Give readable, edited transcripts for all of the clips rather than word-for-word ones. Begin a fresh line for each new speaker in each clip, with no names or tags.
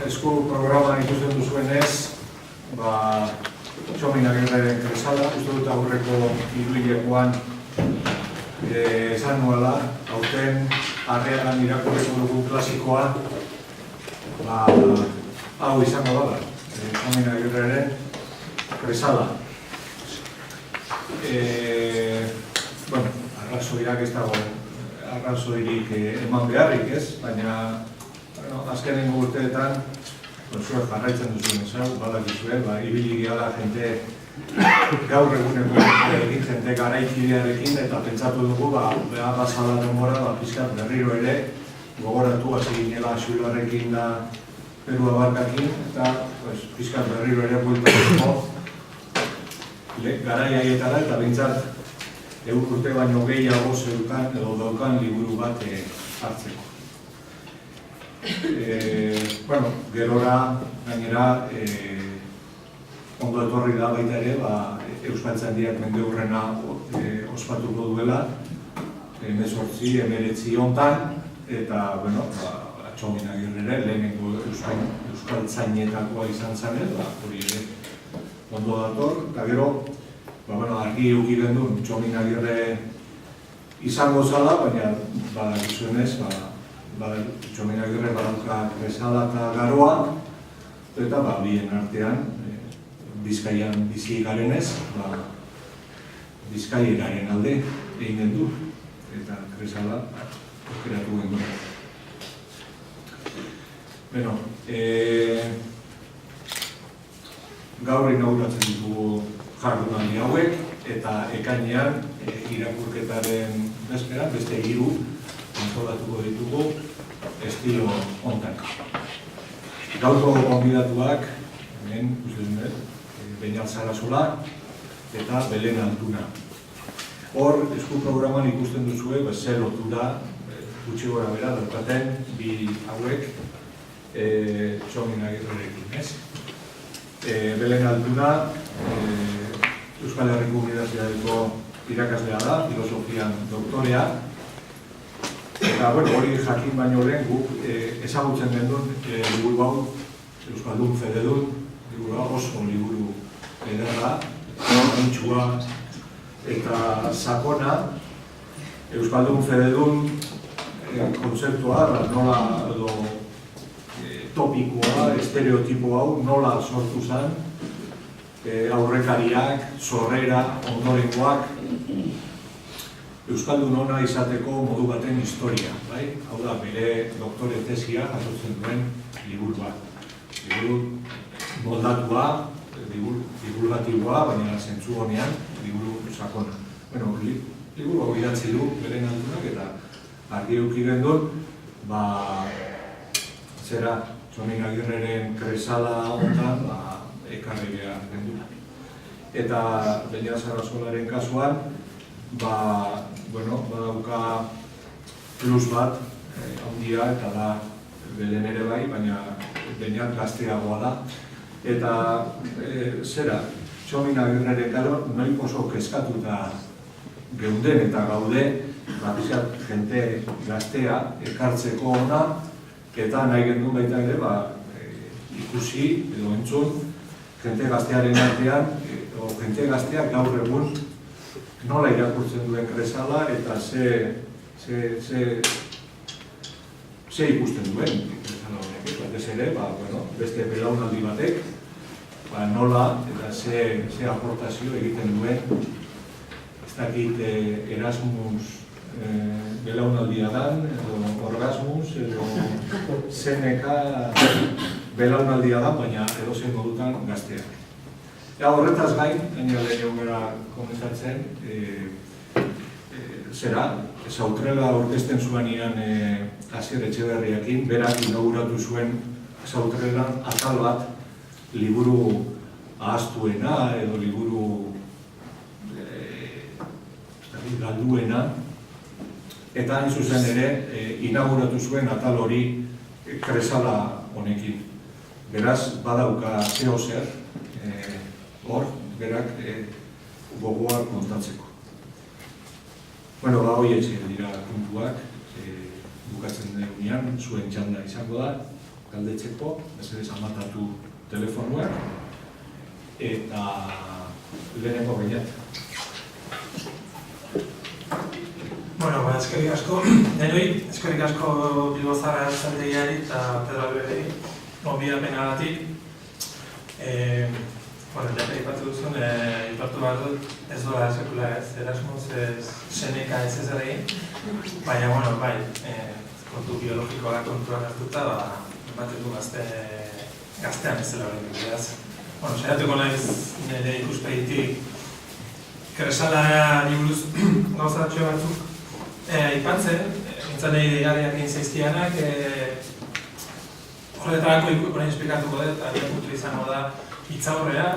Esku programan ikusten duzuenez, Txomin Agirreren kresala, uste dut aurreko hiruhilekoan esan nuela, aurten Arriagan irakurriko dugu klasikoa, hau izango dela, Txomin Agirreren kresala. Arrazoiak ez dago, arrazoirik eman beharrik ez, baina azkenengo urteetan zuek jarraitzen duzuen ezau, badakizue, ibili gehala jente gaur eguneko egin jente garaikidearekin eta pentsatu dugu bazala denbora pixkat berriro ere gogoratu hasi ginela Xularrekin da Perua Barkakin eta pixkat berriro ere bueltatuko garai haietara eta bintzat urte baino gehiago zeukan edo daukan liburu bat hartzeko. Gerora, gainera, ondo etorri da baita ere, Euskaltzaindiak mendeurrena ospatuko duela, 19-19 hontan, eta, Txomin Agirre lehenengo Euskaltzainetakoa izan zanez, hori ere ondo dator, eta gero, argi euki gendun Txomin Agirre izango zala, baina badakizuenez, Txomin Agirre badauka kresala eta garoa, eta bien artean, Bizkaian bizi garenez, Bizkaieraren alde egin du, eta kresala aukeratu gendu. Gaur inauguratzen ditugu jardunaldi hauek, eta ekainean irakurketaren bezperan, beste 3 antolatuko ditugu estilo hontan. Gaurko gonbidatuak, hemen, Beñat Sarasola eta Belen Altuna. Hor, esku programan ikusten duzue, ze lotura, gutxi gora bera, daukaten, bi hauek Txomin Agirrerekin, ez? Belen Altuna, Euskal Herriko Unibertsitateko irakaslea da, filosofian doktorea, eta hori jakin baino lehen guk ezagutzen gendun liburu hau, Euskaldun Fededun, oso liburu ederra, antxua eta sakona. Euskaldun Fededun kontzeptua, nola edo topikoa, estereotipo hau, nola sortu zen, aurrekariak, sorrera, ondorengoak, Euskaldun ona izateko modu baten historia, hau da, bere doktore tesia jasotzen duen liburua. Liburu moldatua, divulgatiboa, baina zentzu honean, liburu sakona. Liburu hau idatzi du, Belen Altunak, eta argi euki gendun, Txomin Agirreren kresala hontan, ekarri behar gendun. Eta Beñat Sarasolaren kasuan, badauka plus bat, handia eta da Belen ere bai, baina Beñat gazteagoa da. Eta Txomin Agirreren gero, noik oso keskatuta geunden eta gaude, pixat jente gaztea ekartzeko ona, eta nahi gendun baita ere, ikusi edo entzun, jente gaztearen artean, jente gazteak gaur egun nola irakurtzen duen kresala eta ze ikusten duen kresala honek. Batez ere, beste belaunaldi batek, nola eta ze aportazio egiten duen, ez dakit Erasmus belaunaldia dan, edo Orgasmus, edo Seneka belaunaldia dan, baina edo zen modutan gazteak. Horretaz gain, gainera lehen gara komentatzen, Sautrela aurkezten zuenean Asier Etxeberriakin, berak inauguratu zuen Sautrelan atal bat liburu ahaztuena edo liburu galduena, eta hain zuzen ere inauguratu zuen atal hori kresala honekin. Beraz, badauka zeo zer, hor, berak gogoa kontatzeko. Bueno, horiek dira puntuak, bukatzen denean, zuen txanda izango da, galdetzeko, mesedez amatatu telefonuak, eta lehenengo behinat.
Bueno, eskerrik asko, denoi, eskerrik asko Bilbo Zaharra Euskaltegiari eta Pedro Albereri, gonbidapenagatik. Jaka ipatu duzun, ipatu behar dut, ez dola sekula ez, Erasmus ez Seneka ez egin, baina, bai, kontu biologikoa kontuan hartuta, ematen du gaztean ez zela hori beraz. Saiatuko naiz nire ikuspegitik kresalari buruz gauzadatxo batzuk ipatzen, nintzen nahi deigarriak egin zaizkianak, horretarako orain esplikatuko dut, abiapuntu izango da hitzaurrea,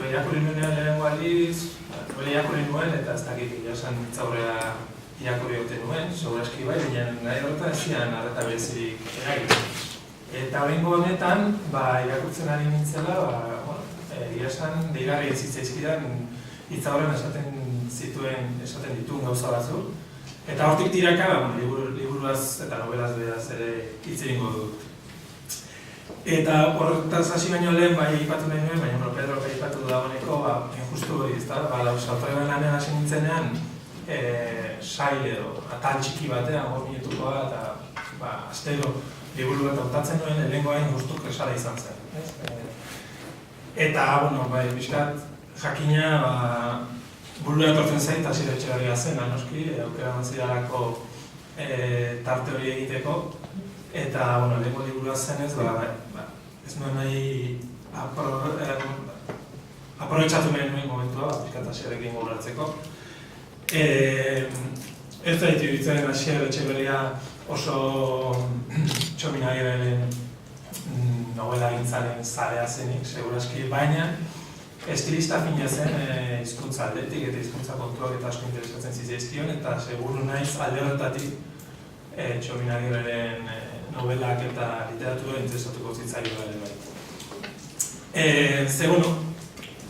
irakurri nuenean lehenengo aldiz, irakurri nuen eta ez dakit jasan hitzaurrea irakurri ote nuen, segurazki bai, baina nahi horretan zian arreta berezirik eragin. Eta oraingo honetan, irakurtzen ari nintzela, jasan deigarri ez zitzaizkidan hitzaurrean esaten dituen gauza batzuk. Eta hortik tiraka, liburuaz eta novelaz beraz ere hitz egingo dut. Eta horretaz hasi baino lehen, ipatu nahi nuen, baina Pedro ipatu dagoeneko, justu hori ez da, saltorean lanean hasi nintzenean, sail edo, atal txiki batean, 5 minutukoa, eta astero liburu bat hautatzen nuen, lehenengo hain justu kresala izan zen. Eta, pixkat, jakina, burura etortzen zait, Asier Etxeberria zen, noski, aukera mantzidalako tarte hori egiteko. Eta, lehenko liburua zenez, ez nuen nahi aprobetxatu nahi nuen momentua, pixkat Asierekin gogoratzeko. Ez da ditu ditzen Asier Etxeberria oso Txominagirren novela gintzaren zarea zenik, segurazki, baina estilista fina zen hizkuntza aldetik eta hizkuntza kontuak eta asko interesatzen zitzaizkion, eta seguru naiz alde horretatik Txominagirren novelak eta literatura interesatuko zitzaioa ere bai.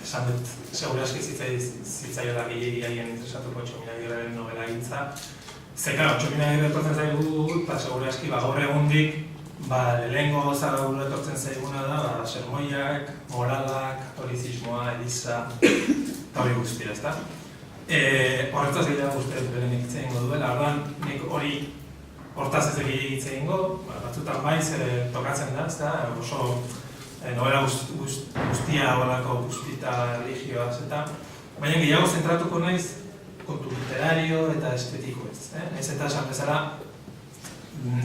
Esan dut, segurazki zitzaioa gehiagien interesatuko Txominagirren novela gintza. Txominagirren etortzen zaigu, eta segurazki gaur egundik lehenengo zara gure etortzen zaiguna da, sermoiak, moralak, katolizismoa, eliza, eta hori guztia, ezta? Horretaz gehiago guztiak berenik hitz egingo duela, orduan nik hori hortaz ez egin hitz egingo, batzutan baiz tokatzen da, ezta? Oso novela guztia horrelako guztita religioaz, eta baina gehiago zentratuko naiz kontu literario eta estetiko ez. Ez eta esan bezala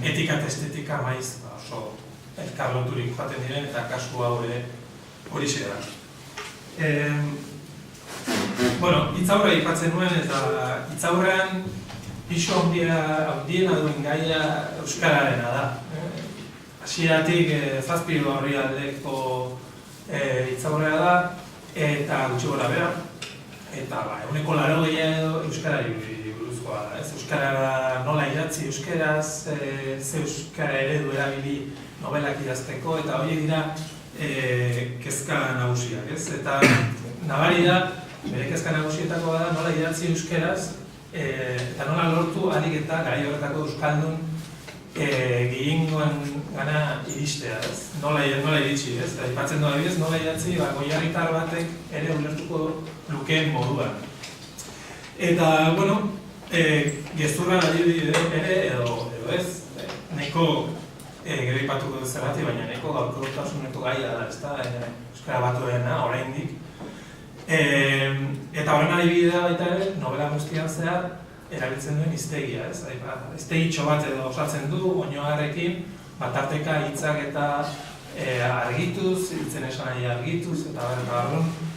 etika eta estetika maiz oso elkarloturik joaten diren eta kasu hau ere hori da. Hitzaurra ipatzen nuen eta hitzaurrean pisu handiena duen gaia euskararena da. Hasieratik 7 orrialdeko hitzaurrea da eta gutxi gora bera. Eta 80% edo euskarari buruzkoa da. Euskarara nola idatzi euskaraz, ze euskara eredu erabili novelak idazteko, eta horiek dira kezka nagusiak. Eta nabari da, bere kezka nagusietako da nola idatzi euskaraz, eta nola lortu ahalik eta gai horretako euskaldun gehiengoan gana iristea. Nola iritsi, aipatzen doa bidez, nola idatzi goiarritar batek ere ulertuko lukeen moduan. Eta, gezurra adibide ere edo ez, nahiko gero ipatuko dut zerrati, baina nahiko gaurkotasuneko gaia da, ezta, euskara batuena, oraindik. Eta horren adibidea baita ere, novela guztian zehar, erabiltzen duen hiztegia, ez? Hiztegitxo bat edo osatzen du, oinoarekin, tarteka hitzak eta argituz, hitzen esan nahi argituz, eta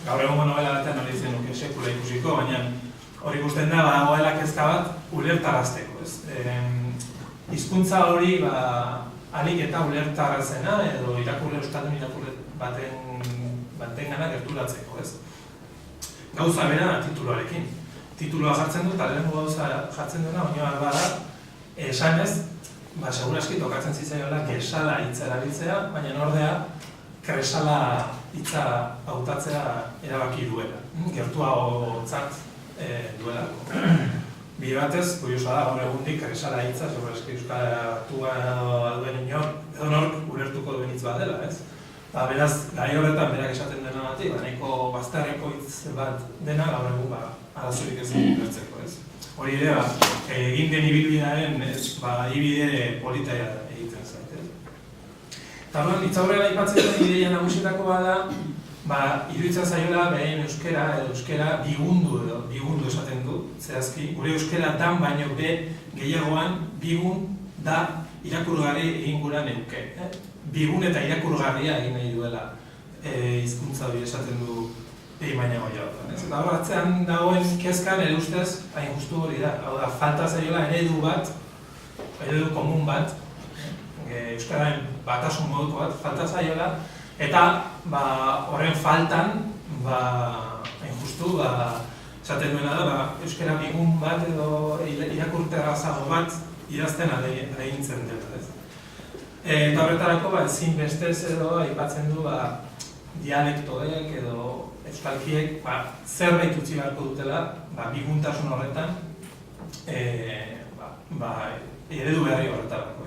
gaur egungo novela batean hori zen nuke sekula ikusiko, baina hori ikusten da, badagoela kezka bat ulertarazteko, ez? Hizkuntza hori ahalik eta ulertarazena, edo euskaldun baten gana gerturatzeko, ez? Gauza bera tituluarekin. Titulua jartzen du, eta lehenengo gauza jartzen duena, baina bada, esanez, seguraski tokatzen zitzaiola gesala hitza erabiltzea, baina ordea kresala hitza hautatzea erabaki duela. Gertuagotzat duelako. Bi batez, kuriosa da, gaur egundik kresala hitza, seguraski euskaratua duen inork ulertuko duen hitz bat dela, ez? Beraz, gai horretan berak esaten dena batik, nahiko bazterreko hitz bat dena gaur egun arazorik ez ulertzeko, ez? Hori ere, egin den ibilbidearen ibide polita egiten zait, ez? Eta horren, hitzaurrera aipatzen den ideia nagusietako bada, iruditzen zaiola beren euskera edo euskera bigundu esaten du, zehazki, gure euskera dan baino be gehiagoan bigun da irakurgarri egin gura neuke. Bigun eta irakurgarria egin nahi duela hizkuntza hori esaten du egin baina goiagotan. Eta hor atzean dagoen kezkan ere ustez, hain justu hori da. Hau da, falta zaiola eredu komun bat, euskararen batasun moduko bat, falta zaiola, eta horren faltan, hain justu, esaten duena da, euskara bigun bat edo irakurterrazago bat idazten ahintzen dela. Eta horretarako ezinbestez edo aipatzen du dialektoek edo euskalkiek zerbait utzi beharko dutela biguntasun horretan eredu beharri horretarako.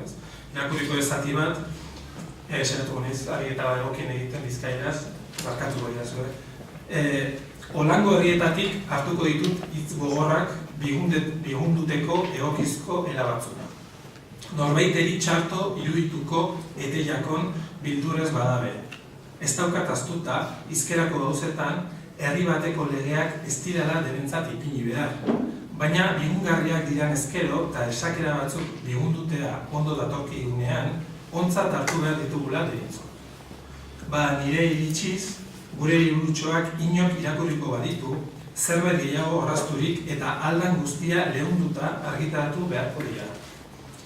Irakurriko ez zati bat, senatuko niz, ari eta egokien egiten bizkairaz, barkatuko dira zure. Holango herrietatik hartuko ditut hitz gogorrak bigunduteko egokizko erabatzuna. Norbaiteri txarto irudituko eteiakon bildurrez badabe. Ez daukat aztuta, hizkerako gauzetan, herri bateko legeak ez direla derentzat ipini behar. Baina bigungarriak diran ezkero eta esakera batzuk bigundutea ondo datorki egunean, ontzat hartu behar ditugula derintzu. Nire iritsiz, gure liburutxoak inok irakurriko baditu, zerbait gehiago orrazturik eta aldan guztia lehunduta argitaratu beharko dira.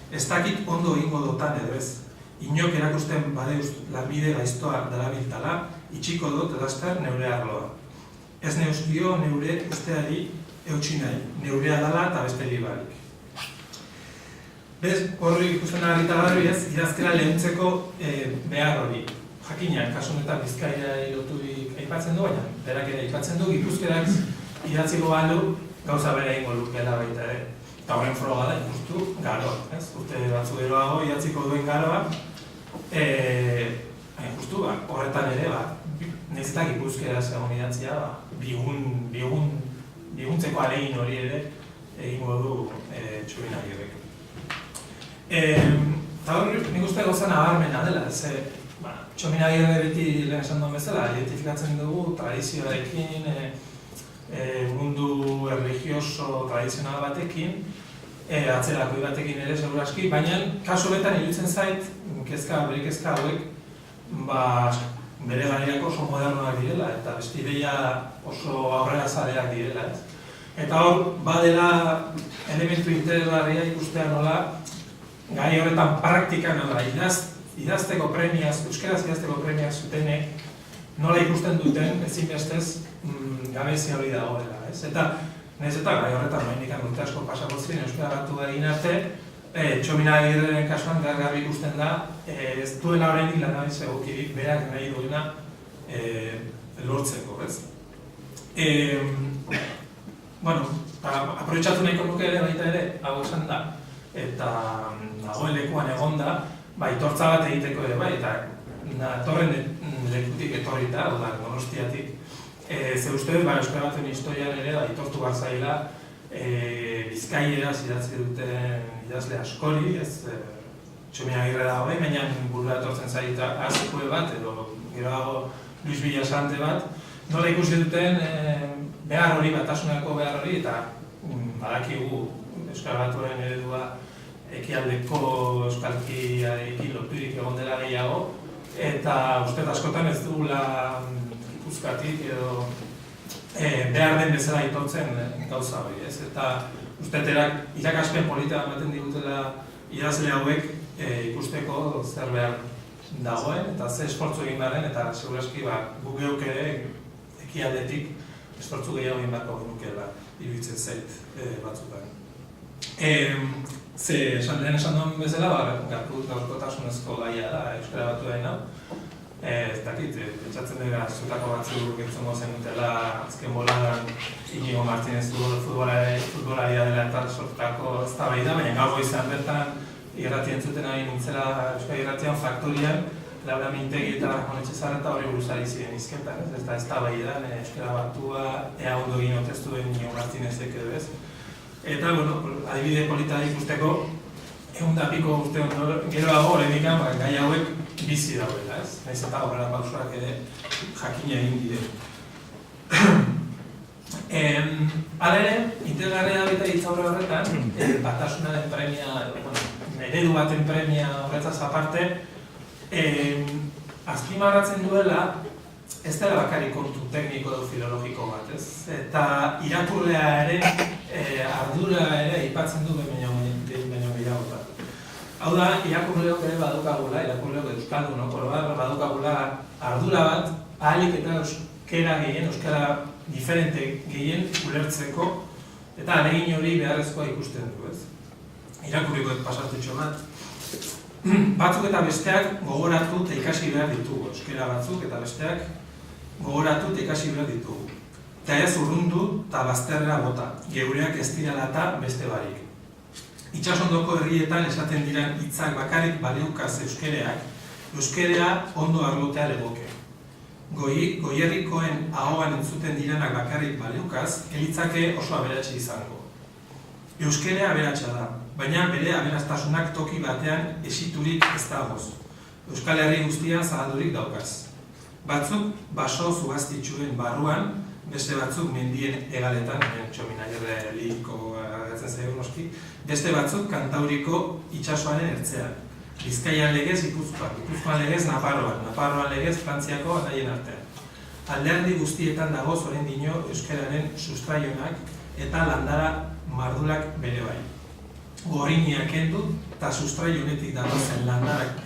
Ez dakit ondo egingo dotan edo ez. Inok erakusten badeuz lanbide gaiztoa darabiltala, itxiko dut laster neure arloa. Ez neuzkio neure usteari eutsi nahi, neurea dala eta besteri barik. Bez, horri ikusten argitagarri ez, idazkera lehuntzeko behar hori. Jakina, kasu honetan Bizkaia loturik aipatzen du, baina berak ere aipatzen du, gipuzkerak idatziko balu gauza bera egingo lukeela baita ere. Eta horren froga da, ikustu, garoa. Urte batzu geroago idatziko duen garoa, ikustu, horretan ere, nahiz eta gipuzkera zegoen idatzia, biguntzeko alegin hori ere egingo du Txubinagirrek. Eta hori nik uste gauza nabarmena dela, Txubinagirre beti lehen esan duen bezala, identifikatzen dugu tradizioarekin, mundu erligioso tradizional batekin, atzerako batekin ere seguraski, baina kasu honetan iruditzen zait, bere kezka hauek, bere garaiako oso modernoak direla, eta beste ideia oso aurrera zaleak direla. Eta hor, badela elementu interesgarria ikustea nola, gai horretan praktikan idazteko premiaz, euskeraz idazteko premiaz zutenek, nola ikusten duten ezinbestez gabezia hori dagoela. Eta nahiz eta gai horretan noindikan urte asko pasako ziren euskaratu egin arte, Txubinagirren kasuan garbi ikusten da, ez duela horrendik lanabez egokirik berak nahi duena lortzeko. Aprobetxatu nahiko nuke ere baita ere, hau esan da, eta dagoen lekuan egon da, itortza bat egiteko ere bai, eta torren lekutik etorrita, Donostiatik, ze uste dut, euskara baten historian ere, itortu behar zaila, Bizkaieraz idatzi duten idazle askori, Txubinagirre dago, baina burura etortzen zaita Azkue bat, edo geroago Luis Villasante bat, nola ikusi duten behar hori, batasunako behar hori, eta badakigu euskara batuen eredua ekialdeko euskalkiarekin loturik egon dela gehiago, eta uste askotan ez dugula Gipuzkoatik edo behar den bezala aitortzen gauza hori, eta usteterak irakaspen polita ematen digutela idazle hauek ikusteko zer behar dagoen, eta ze esfortzu egin behar den, eta segurazki guk geuk ere ekialdetik esfortzu gehiago egin beharko genukeela iruditzen zait batzutan. Lehen esan duen bezala, gaurkotasunezko gaia da euskara batu dain hau. Ez dakit, pentsatzen dira zutako batzuk entzungo zenutela azken boladan Iñigo Martínez futbolaria dela eta sortutako eztabaida, baina gaur goizean bertan irratien zuten ari nintzela Euskal Irratian Faktorian, Laura Mintegi eta Ramon Etxezarreta hori buruz ari ziren izketan, ez da eztabaidan euskara batua ea ondo egin otestu duen Iñigo Martínezek edo ez. Eta, adibide polita ikusteko, 100 urte ondo, geroago horrenikan gai hauek bizi dauela, ez? Naiz eta horrela pausoak ere jakina egin dire. Hala ere, interesgarria da baita hitzaurre horretan, batasunaren premia, eredu baten premia horretaz aparte, azpimarratzen duela, ez dela bakarrik kontu tekniko edo filologiko bat, ez? Eta irakurlea ere, ardura ere aipatzen du behin baino gehiagotan. Hau da, irakurleok ere badukagula, irakurleok euskaldunok badukagula ardura bat, ahalik eta euskara gehien, euskara diferente gehien ulertzeko, eta alegin hori beharrezkoa ikusten du, ez? Irakurrikoek pasartutxo bat. Batzuk eta besteak gogoratu eta ikasi behar ditugu, euskara batzuk eta besteak gogoratu eta ikasi behar ditugu. Eta ez urrundu eta bazterra bota, geureak ez direla eta beste barik. Itsasondoko herrietan esaten diran hitzak bakarrik baliukaz euskereak, euskerea ondo arlotea legoke. Goierrikoen ahoan entzuten diranak bakarrik baliukaz, elitzake oso aberatsa izango. Euskerea aberatsa da, baina bere aberastasunak toki batean esiturik ez dagoz. Euskal Herri guztian zabaldurik daukaz. Batzuk baso zugaztitxuen barruan, beste batzuk mendien hegaletan, txominaierre liriko agatzen zaigu noski, beste batzuk Kantauriko itsasoaren ertzean. Bizkaian legez Gipuzkoan, Gipuzkoan legez Nafarroan, Nafarroan legez Frantziako anaien artean. Alderdi guztietan dagoz oraindino euskararen sustraionak eta landara mardulak bere bai. Gorriñak kendu eta sustraionetik dagozen landarak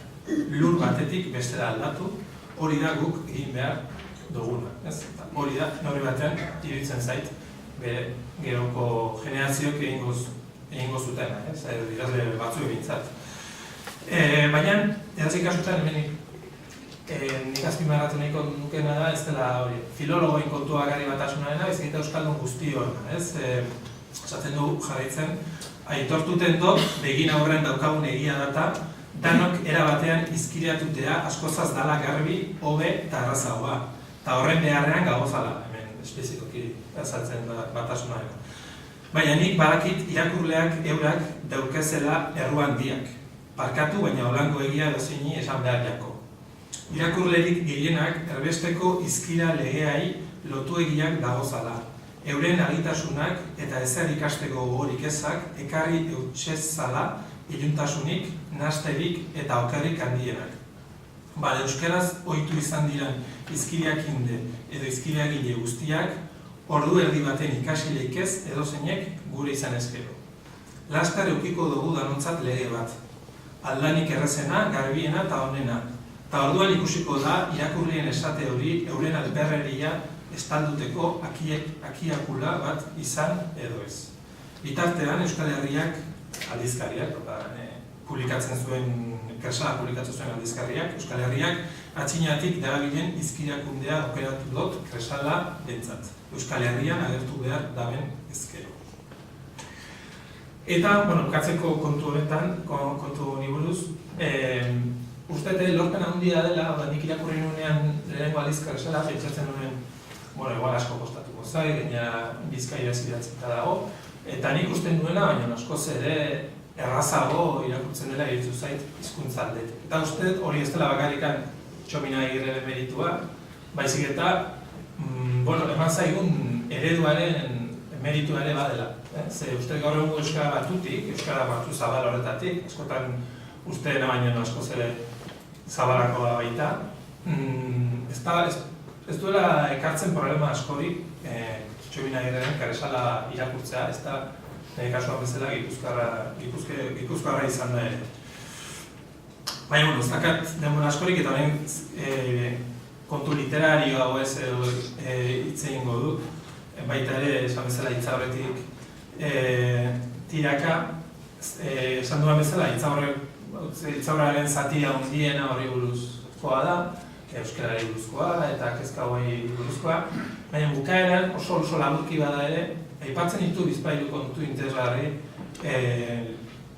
lur batetik bestera aldatu, hori da guk egin behar duguna, ez? Hori da, nori batean, iruditzen zait, bere geroko generazioak egingo zuten, ez? Idazle batzu egintzat. Baina, edazik kasutan, hemenik, nik azpimarratu nahiko nukena da, ez dela hori, filologoen kontua gari batasunarena, ez egita euskaldun guztioena, ez? Esaten du jarraitzen, aitortuten dut, begin aurrean daukagun egia data, danok erabatean izkiriatutea askozaz dala garbi, hobe eta arrazagoa. Eta horren beharrean gagozala, hemen espezikoki azaltzen batasunarena. Baina nik badakit irakurleak eurak daukezela erruan diak. Parkatu baina holango egia dozini esan behar jako. Irakurlerik gehienak erbesteko izkira legeai lotu egiak dagozala. Euren agitasunak eta ezer ikasteko gogorik ezak ekarri eutxezala iluntasunik, nasterik eta okerrik handienak. Euskaraz ohitu izan diran izkiriakinde edo izkiriagile guztiak, ordu erdi baten ikasileik ez edo zeinek gure izan ezkero. Laskar eukiko dugu danontzat lege bat. Aldanik errezena, garbiena eta honena. Eta orduan ikusiko da irakurrien esate hori euren alperreria estalduteko akiakula bat izan edo ez. Bitartean Euskal Herriak aldizkariak, publikatzen zuen, Kresala publikatzen zuen aldizkariak, Euskal Herriak atxinatik darabilen izkirakundea operatu dut Kresala bentzat. Euskal Herrian agertu behar daben ezkero. Eta, bukatzeko kontu horretan, kontu niburuz, ustete lorpen handia dela, nik irakurri nuenean lehenengo aldiz Kresala, pentsatzen nuen, igual asko kostatuko zai, gaina Bizkaira idatzita dago, eta nik usten duena, baina askoz ere errazago irakurtzen dela iritzu zait hizkuntza aldetik. Eta uste hori ez dela bakarrikan Txominagirreren meritua, baizik eta eman zaigun ereduaren meritua ere badela. Ze uste gaur egun euskara batutik, euskara batu zabal horretatik, askotan uste baino askoz ere zabalakoa baita, ez duela ekartzen problema askorik Txominagirreren Kresala irakurtzea, ez da nire kasuan bezala Gipuzkoarra izan da ere. Baina, ez dakat denbora askorik eta orain kontu literario hau ez hitz egingo du. Baita ere, esan bezala hitzaurretik tiraka, esan duan bezala hitzaurraren zatia handiena horri buruzkoa da, euskarari buruzkoa eta kezka hauei buruzkoa, baina bukaeran oso laburki bada ere, aipatzen ditu bizpahiru kontu interesgarri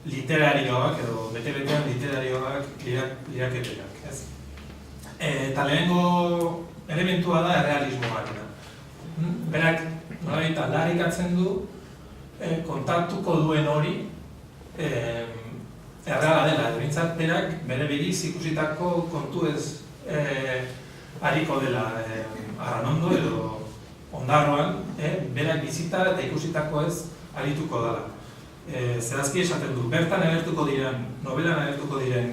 literarioak edo bete-betean literarioak liraketenak, ez? Eta lehenengo elementua da errealismoak. Berak, nolabait aldarrikatzen du, kontatuko duen hori erreala dela, edo bintzat berak bere begiz ikusitako kontu ez hariko dela Arranondo edo Ondarroan, berak bizita eta ikusitako ez harituko dela. Zehazki esaten du, bertan agertuko diren, novelan agertuko diren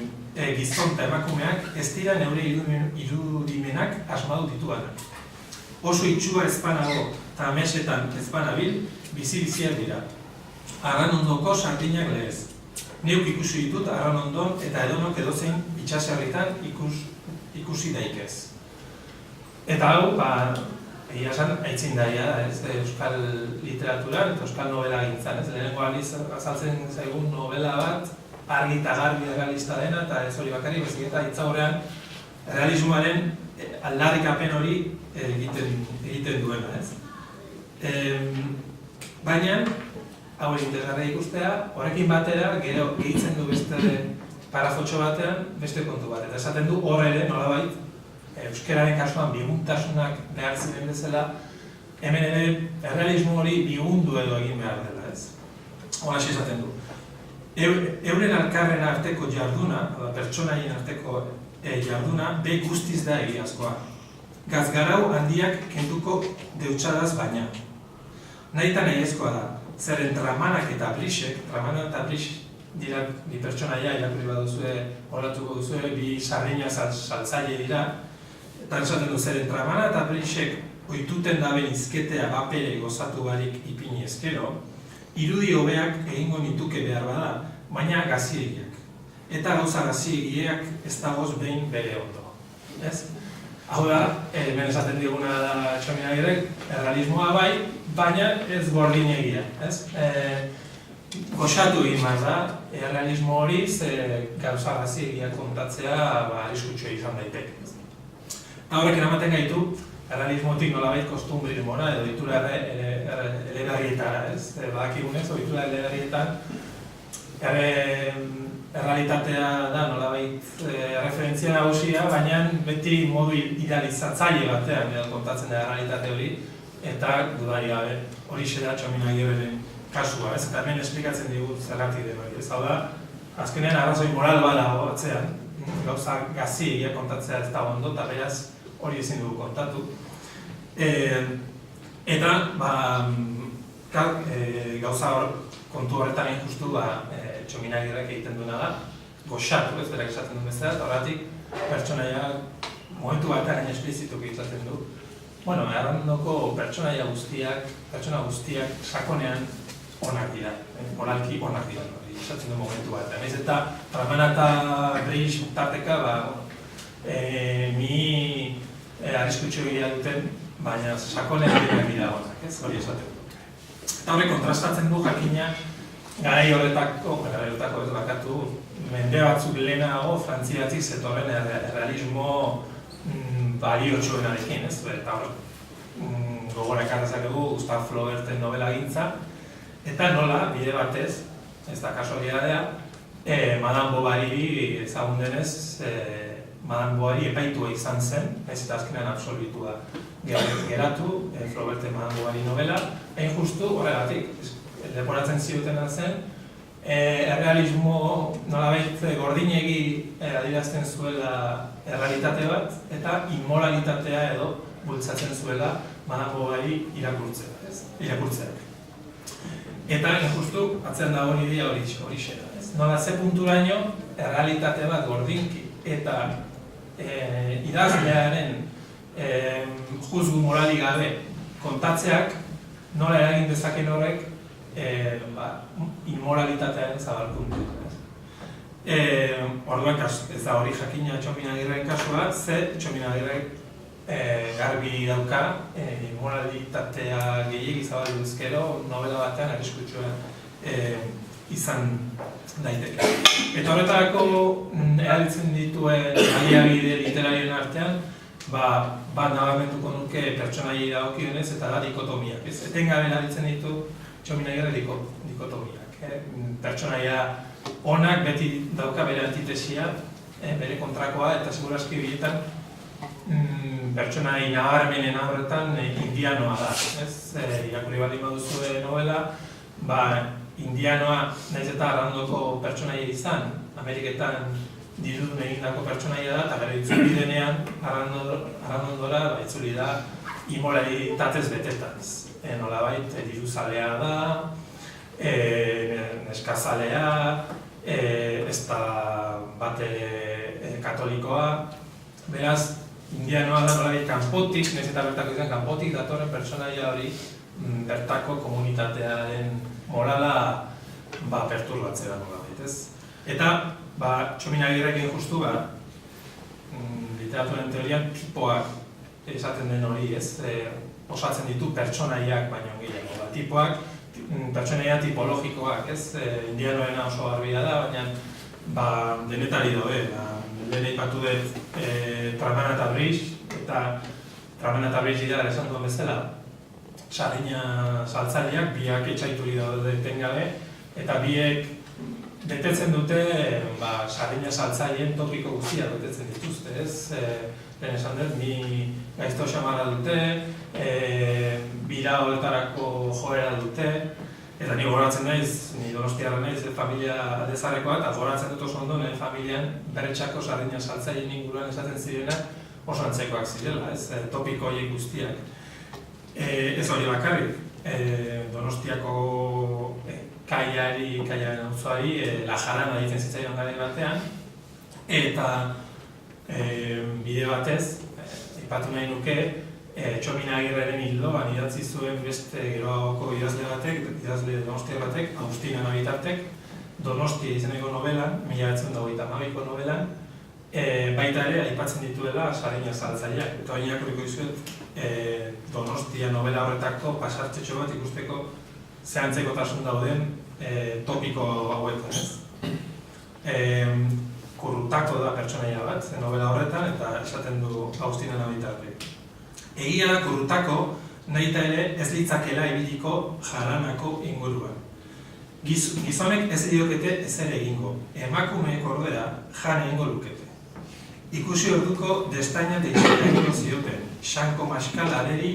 gizon eta emakumeak ez dira neure irudimenak asmatu dituanak. Oso itxua ezpanago eta amesetan ezpanabil, bizi-biziak dira. Arranondoko sardinak lehez. Neuk ikusi ditut Arranondon eta edonok edozein itxaserritan ikusi daikez. Eta hau, egia esan, aitzindaria da, euskal literaturan eta euskal novela gintzan. Lehenengo aldiz azaltzen zaigun novela bat, argi eta garbi errealista dena, eta ez hori bakarrik, bezik eta hitzaurrean realismoaren aldarrikapen hori egiten duena. Baina, hau interesgarria ikustea, horrekin batera, gero gehitzen du beste parafotxo batean, beste kontu bat. Eta esaten du hor ere, nolabait, euskararen kasuan biguntasunak behar ziren bezala, hemen ere errealismo hori bigundu edo egin behar dela, ez? Horaxe esaten du. Euren alkarren arteko jarduna, pertsonaien arteko jarduna, be guztiz da egiazkoa. Gazgarau handiak kenduko deutsadaz baina. Nahi eta nahiezkoa da, zeren Tramanak eta Blixek, Tramanak eta Blix dira bi pertsonaia, irakurri baduzue, horratuko duzue, bi sardina saltzaile dira, eta esaten du zeren Tramanak eta Blixek oituten daben izketea bapere gozatu barik ipini ezkero, irudi hobeak egingo nituke behar bada, baina gaziegiak. Eta gauza gaziegiak ez dagoz behin bere ondo. Hau da, ben esaten diguna da Txominagirrek, errealismoa bai, baina ez gordinegia. Goxatu egin behar da, errealismo hori gauza gaziegiak kontatzea arriskutxoa izan daiteke. Eta horrek eramaten gaitu, errealismotik nolabait kostumbrismora edo ditura eleberrietara, badakigunez, ditura eleberrietan errealitatea da nolabait referentzia nagusia, baina beti modu idealizatzaile batean kontatzen da errealitate hori, eta dudari gabe hori da Txominagirreren kasua, eta hemen esplikatzen digut zergatik den hori. Hau da, azkenean arrazoi moral badago atzean, gauza gaziegia kontatzea ez da ondo, eta beraz hori ezin dugu kontatu. Eta gauza kontu horretan justu Txominagirrek egiten duena da, goxatu, ez berak esaten duen bezala, eta horretik pertsonaia momentu batean esplizituko izaten du. Arrandoko pertsona guztiak sakonean onak dira, moralki onak dira, esatzen du momentu batean. Ez eta Tramanak eta Blix tarteka, mi arriskutxo egia duten, baina sakonean dira onak, ez hori esaten du. Eta horrek kontrastatzen du jakina, garai horretako ez bakatu, mende batzuk lehenago frantziatzik zetorren errealismo baliotsuenarekin, ez? Eta hor, gogora ekarrezakegu Gustave Flauberten novela gintza, eta nola, bide batez, ez da kasualitatea, Madame Bovary ezagun denez, Madame Bovary epaitua izan zen, ez eta azkenean absolbitua geratu, Flauberten Madame Bovary novela, hain justu horregatik, leporatzen ziutena zen, errealismo nolabait gordinegi adierazten zuela errealitate bat, eta inmoralitatea edo bultzatzen zuela Madame Bovary irakurtzeak. Eta, justu, atzean dagoen idea hori xera. Nola, ze punturaino errealitate bat gordinki eta idazlearen juzgu morali gabe kontatzeak nola eragin dezaken horrek inmoralitatearen zabalkundu. Orduan ez da hori jakina Txomin Agirreren kasua, ze Txomin Agirrek garbi dauka, moralitatea gehiegi zabalduzkero, novela batean arriskutsua izan daiteke. Eta horretarako erabiltzen dituen baliabide literarioen artean, nabarmenduko nuke pertsonaiei dagokionez eta da dikotomiak. Etengabe erabiltzen ditu Txomin Agirre dikotomiak. Pertsonaia onak beti dauka bere antitesia, bere kontrakoa, eta segurazki horietan pertsonai nabarmenen horretan indianoa da. Irakurri baldin baduzue novela, indianoa nahiz eta Arrandoko pertsonaia izan, Ameriketan dirudun egindako pertsonaia da, eta gero itzuli denean Arrandondora itzuli da imoralitatez betetaz. Nolabait, diruzalea da, neskazalea, ez da bate katolikoa. Beraz, indianoa da nolabait kanpotik, nahiz eta bertako izan kanpotik datorren pertsonaia hori bertako komunitatearen morala perturbatzea nolabait, ez? Eta, Txomin Agirrekin justu, literaturen teorian tipoak esaten den hori, ez? Osatzen ditu pertsonaiak baino gehiago. Tipoak, pertsonaia tipologikoak, ez? Indianoena oso garbia da, baina denetari daude. Lehen aipatu dut Tramana eta Brish, eta Tramana eta Brish dira esan duen bezala, sardina saltzaileak, biak etxaituri daude etengabe, eta biek betetzen dute sardina saltzaileen topiko guztiak betetzen dituzte, ez? Lehen esan dut, ni gaizto xamarra dute, bira horretarako joera dute, eta ni goratzen naiz, ni donostiarra naiz, familia dezarekoa, eta goratzen dut oso ondo, nire familian berretxako sardina saltzaileen inguruan esaten zirenak oso antzekoak zirela, ez? Topiko horiek guztiak. Ez hori bakarrik, Donostiako kaiaren auzoari La Jarana ditzen zitzaion garai batean, eta bide batez, aipatu nahi nuke, Txomin Agirreren hildoan idatzi zuen beste geroagoko idazle donostia batek, Agustina Nabitartek, Donostia izeneko novelan, 1922ko novelan, baita ere aipatzen dituela sardina saltzaileak. Eta baina irakurriko dizuet Donostia novela horretako pasartxetxo bat ikusteko zehantzekotasun dauden topiko hauetan, ez? Kurrutako da pertsonaia bat, novela horretan, eta esaten du Agustina Nabitartek. Egia da Kurrutako nahi eta ere ez litzakela ibiliko Jaranako inguruan. Gizonek ez diokete ezer egingo, emakumeek ordea jan egingo lukete. Ikusi orduko destaina teixeak egingo zioten, xanko maskal aleri,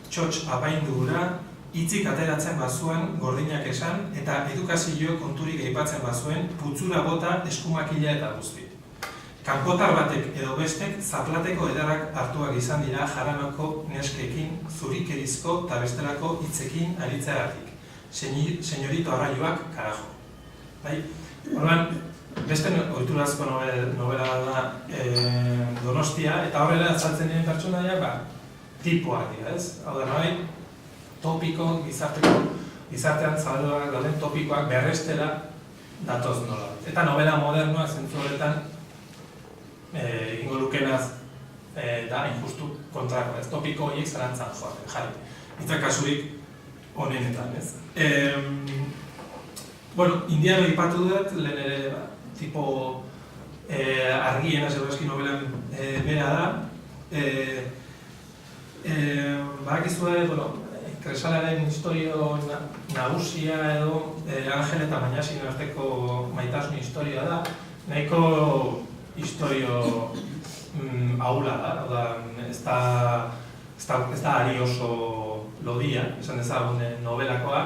txotx apaindu gura, hitzik ateratzen bazuen gordinak esan eta edukazio konturik aipatzen bazuen putzura bota eskumakila eta guzti. Kanpotar batek edo bestek zaplateko edarrak hartuak izan dira Jaranako neskekin, zurikerizko eta bestelako hitzekin aritzeagatik. Señorito Arraioak, karajo. Orduan, beste ohiturazko novela da Donostia, eta horrela azaltzen diren pertsonaia, tipoak dira, ez? Hau da, topiko, gizartean zabalduak dauden topikoak berrestera datoz nola. Eta novela modernoa zentzu horretan egingo lukenaz da injustu kontrako, ez? Topiko horiek zalantzan joaten, jarri. Itzak kasurik honenetan, ez? Indiano ipatu dut, lehen ere tipo argiena segurazki novelan bera da. Badakizue, Kresalaren historio nagusia edo Angel eta Mañasin arteko maitasun historioa da. Nahiko historio ahula da, ez da ari oso lodia, esan dezagun novelakoa.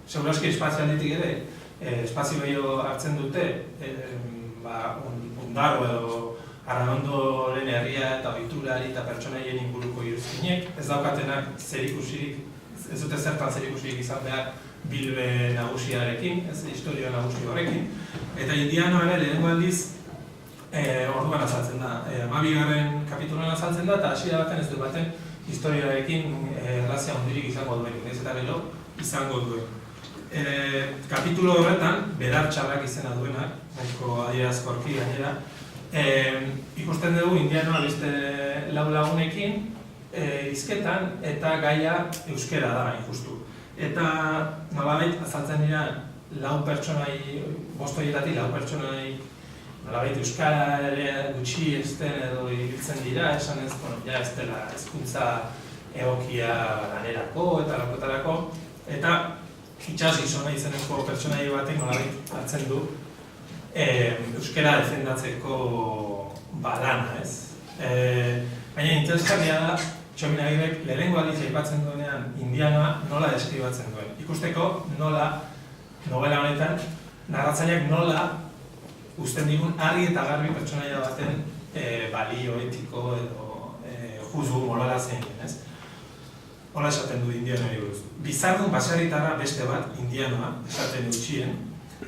Segurazki espazialditik ere, espazio gehiago hartzen dute, Ondaro edo Arranondoren herria eta ohiturari eta pertsonaien inguruko iruzkinek, ez daukatenak zerikusirik, ez dute zertan zerikusirik izan behar Bilbe nagusiarekin, ez historia nagusi horrekin. Eta Indiano ere lehenengo aldiz orduan azaltzen da, 12. kapituloan azaltzen da, eta hasiera baten ez du baten historiarekin erlazia handirik izango duen, ez eta gero izango duen. Kapitulo horretan, bedar txarrak izena duenak, nahiko adierazkorki gainera, ikusten dugu indianoa beste lau lagunekin hizketan eta gaia euskera da, justu. Eta nolabait azaltzen dira lau pertsonai, bost horietatik lau pertsonai nolabait euskara ere gutxi ezten edo ibiltzen dira, esan ez, ja ez dela hezkuntza egokia lanerako eta lakotarako, eta itxas gizona izeneko pertsonai batek nolabait hartzen du euskara defendatzeko balana, ez? Baina interesgarria da, Txomin Agirrek lehenengo aldiz aipatzen duenean indianoa nola deskribatzen duen. Ikusteko nola, novela honetan, narratzaileak nola uzten digun argi eta garbi pertsonaia baten balio etiko edo juzgu morala zein, ez? Hola esaten du indianoari buruz. Bizardun baserritarra beste bat, indianoa, esaten gutxien,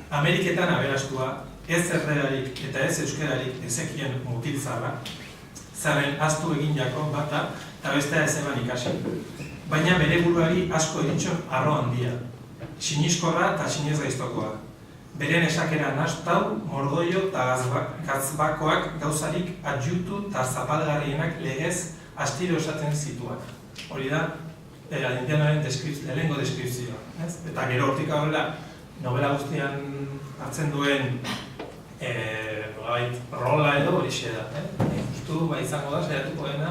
Ameriketan aberastua, ez erredarik eta ez euskerarik ezekien mutilzarra, zaren ahaztu egin jako bata eta bestea ez eban ikasi. Baina bere buruari asko eritxon arro handia, siniskorra eta sinez gaiztokoa. Beren esakera nastau, mordoio eta gazbakoak gauzarik adjutu eta zapalgarrienak legez astiro esaten zituak. Hori da, indianoaren lehenengo deskripzioa. Eta gero hortik aurrera, novela guztian hartzen duen rola edo horixe da. Justu, izango da, saiatuko dena,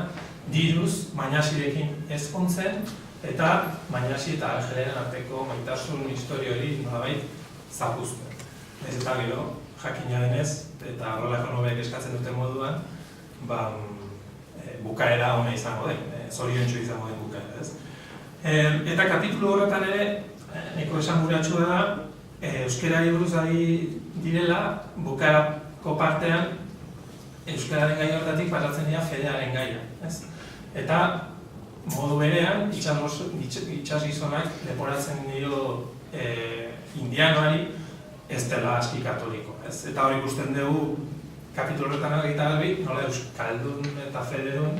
diruz, Mañasirekin ezkontzen, eta Mañasi eta Argeleren arteko maitasun historio hori nolabait zapuzten. Ez eta gero, jakina denez, eta rolako nobeek eskatzen duten moduan, bukaera ona izango den, zoriontsu izango den bukaera, ez? Eta kapitulu horretan ere, nahiko esanguratsu da, euskerari buruz ari direla, bukaerako partean, euskararen gai horretatik pasatzen dira fedearen gaia, ez? Eta, modu berean, itxas gizonak leporatzen dio indianoari ez dela aski katoliko, ez? Eta hori ikusten dugu, kapitulu horretan argita garbi, nola euskaldun eta fededun,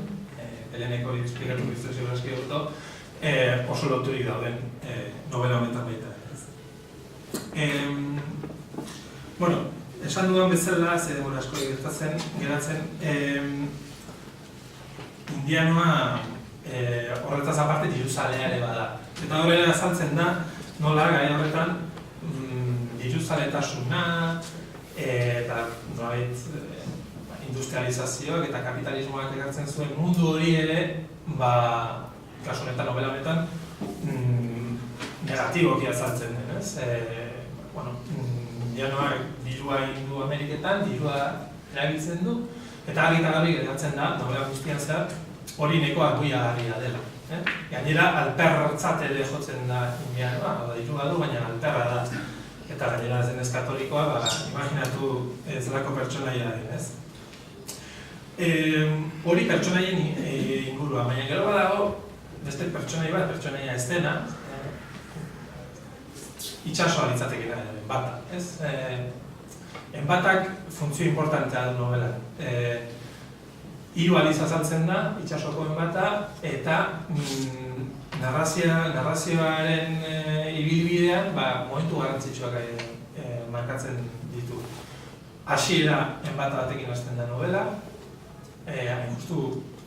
Heleneko hori esplikatu biztu ziurazki duto, oso loturik dauden novela honetan baita. Bueno, esan dudan bezala, ze denbora asko geratzen, indianoa horretaz aparte diruzalea ere bada. Eta horrela azaltzen da, nola gai horretan diruzaletasuna eta nolabait industrializazioak eta kapitalismoak ekartzen zuen mundu hori ere, kasu honetan, novela honetan, negatiboki azaltzen den, ez? Indianoak dirua hindu Ameriketan, dirua erabiltzen du, eta argi eta garbi geratzen da, novela guztian zehar, hori neko arbuiagarria dela. Gainera, alpertzat ere jotzen da indianoa, dirua du, baina alperra da. Eta gainera ez denez katolikoa, imaginatu ez delako pertsonaia den, ez? Hori pertsonaien ingurua, baina gero badago, beste pertsonaia ez dena, itxasoa litzatekena enbata, ez? Enbatak funtzio importantea du novelan. Hiru aldiz azaltzen da, itxasoko enbata, eta narrazioaren ibilbidean momentu garrantzitsuak markatzen ditu. Hasiera enbata batekin hasten da novela, justu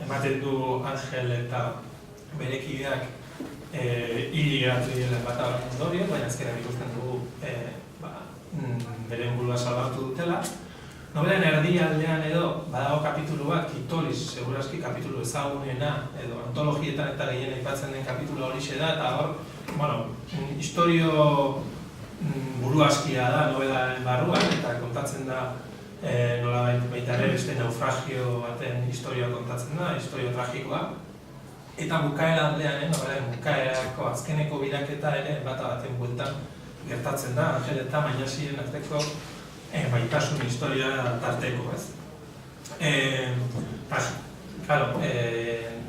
ematen du Angel eta bere kideak hili geratu direla enbata horren ondorio, baina azkenean ikusten dugu beren burua salbatu dutela. Novelen erdialdean edo badago kapitulu bat, Kitolis, segurazki kapitulu ezagunena, edo antologietan eta gehien aipatzen den kapitulu horixe da, eta hor, historio buruazkia da novelaren barruan, eta kontatzen da nola baita ere beste naufragio baten historioa kontatzen da, historio tragikoa. Eta bukaera aldean, novelaren bukaerako azkeneko biraketa ere bata baten bueltan gertatzen da, Angel eta Mañasiren arteko baitasun historia tarteko, ez?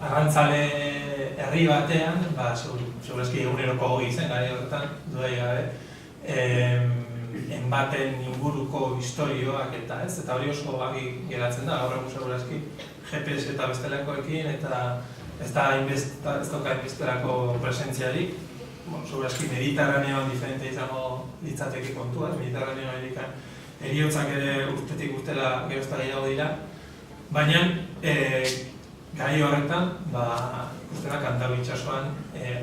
Arrantzale herri batean, segurazki eguneroko hogi zen, gari horretan, dudai gabe, enbaten inguruko historioak eta ez, eta hori oso bagi geratzen da, gaur egun segurazki GPS eta bestelakoekin, eta ez dauka inbestelako presentziarik, soberaski Mediterraneoan diferente izango litzateke kontua, Mediterraneoan erikan heriotzak ere urtetik urtela gerozta gehiago dira, baina gai horretan, ustena Kantauri itsasoan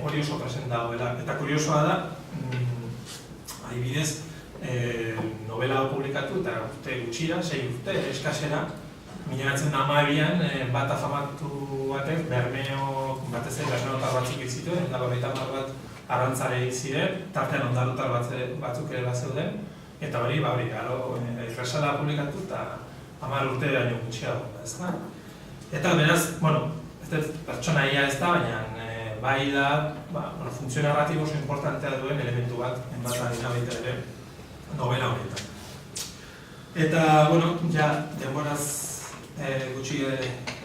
hori oso present dagoela. Eta kuriosoa da, adibidez, novela hau publikatu eta urte gutxira, 6 urte, eskasera, 1912an bat afamatu batek, Bermeo, batez ere Bermeotar batzuk zituen, eta 50 bat arrantzale ziren, tartean ondarotar batzuk ere bat zeuden, eta hori, irresala publikatu eta 10 urte baino gutxiago, ez da? Eta beraz, ez da pertsonaia ez da, baina bai da, funtzio narratibo oso importantea duen elementu bat, enbat adina baita ere, novela honetan. Eta, ja, denboraz gutxi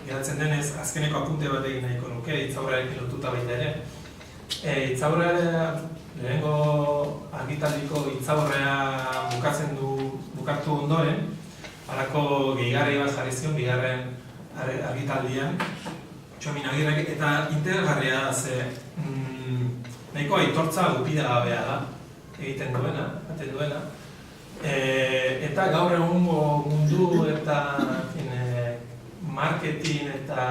geratzen denez, azkeneko apunte bat egin nahiko nuke, Hitzaurrearekin lotuta baita ere. Hitzaurrea, lehenengo argitaldiko Hitzaurrea bukatu ondoren, halako gehigarri bat jarri zion, bigarren argitaldian, Txomin Agirrek, eta interesgarria da, ze nahiko aitortza gupidagabea da, egiten duena, eta gaur egungo mundu eta marketing eta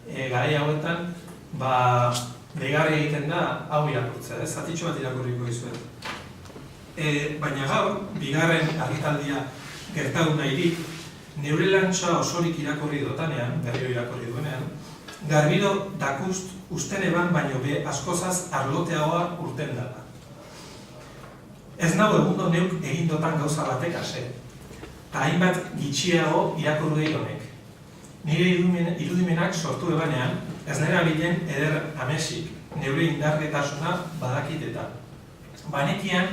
garai hauetan, deigarri egiten da hau irakurtzea, zatitxo bat irakurriko dizuet. Baina gaur, bigarren argitaldia gertatu nahirik, neure lantxa osorik irakurri dotanean, berrio irakurri duenean, garbiro dakust usten eban baino be askozaz arloteagoa urten dela. Ez nago egundo neuk egindotan gauza batek ase, eta hainbat gitxiago irakurri honek. Nire irudimenak sortu ebanean, ez nera bilen eder amesik, neure indargetasuna badakitetan. Banekian,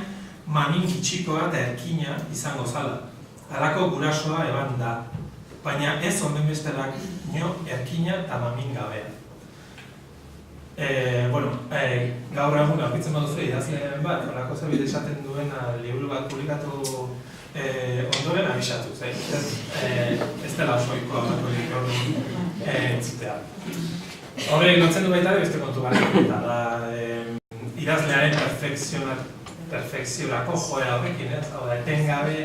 mamin gitxikoa eta erkina izango zala. Halako gurasoa eban da, baina ez onden besterak nio erkina eta mamin gabea. Gaur egun aurkitzen baduzu idazleen bat, halako zerbait esaten duen liburu bat publikatu ondoren abisatu, ez dela osoikoa bat hori entzutea. Horrek lotzen du baita beste kontu bat, eta da idazlearen perfekziorako joera horrekin, hau da, etengabe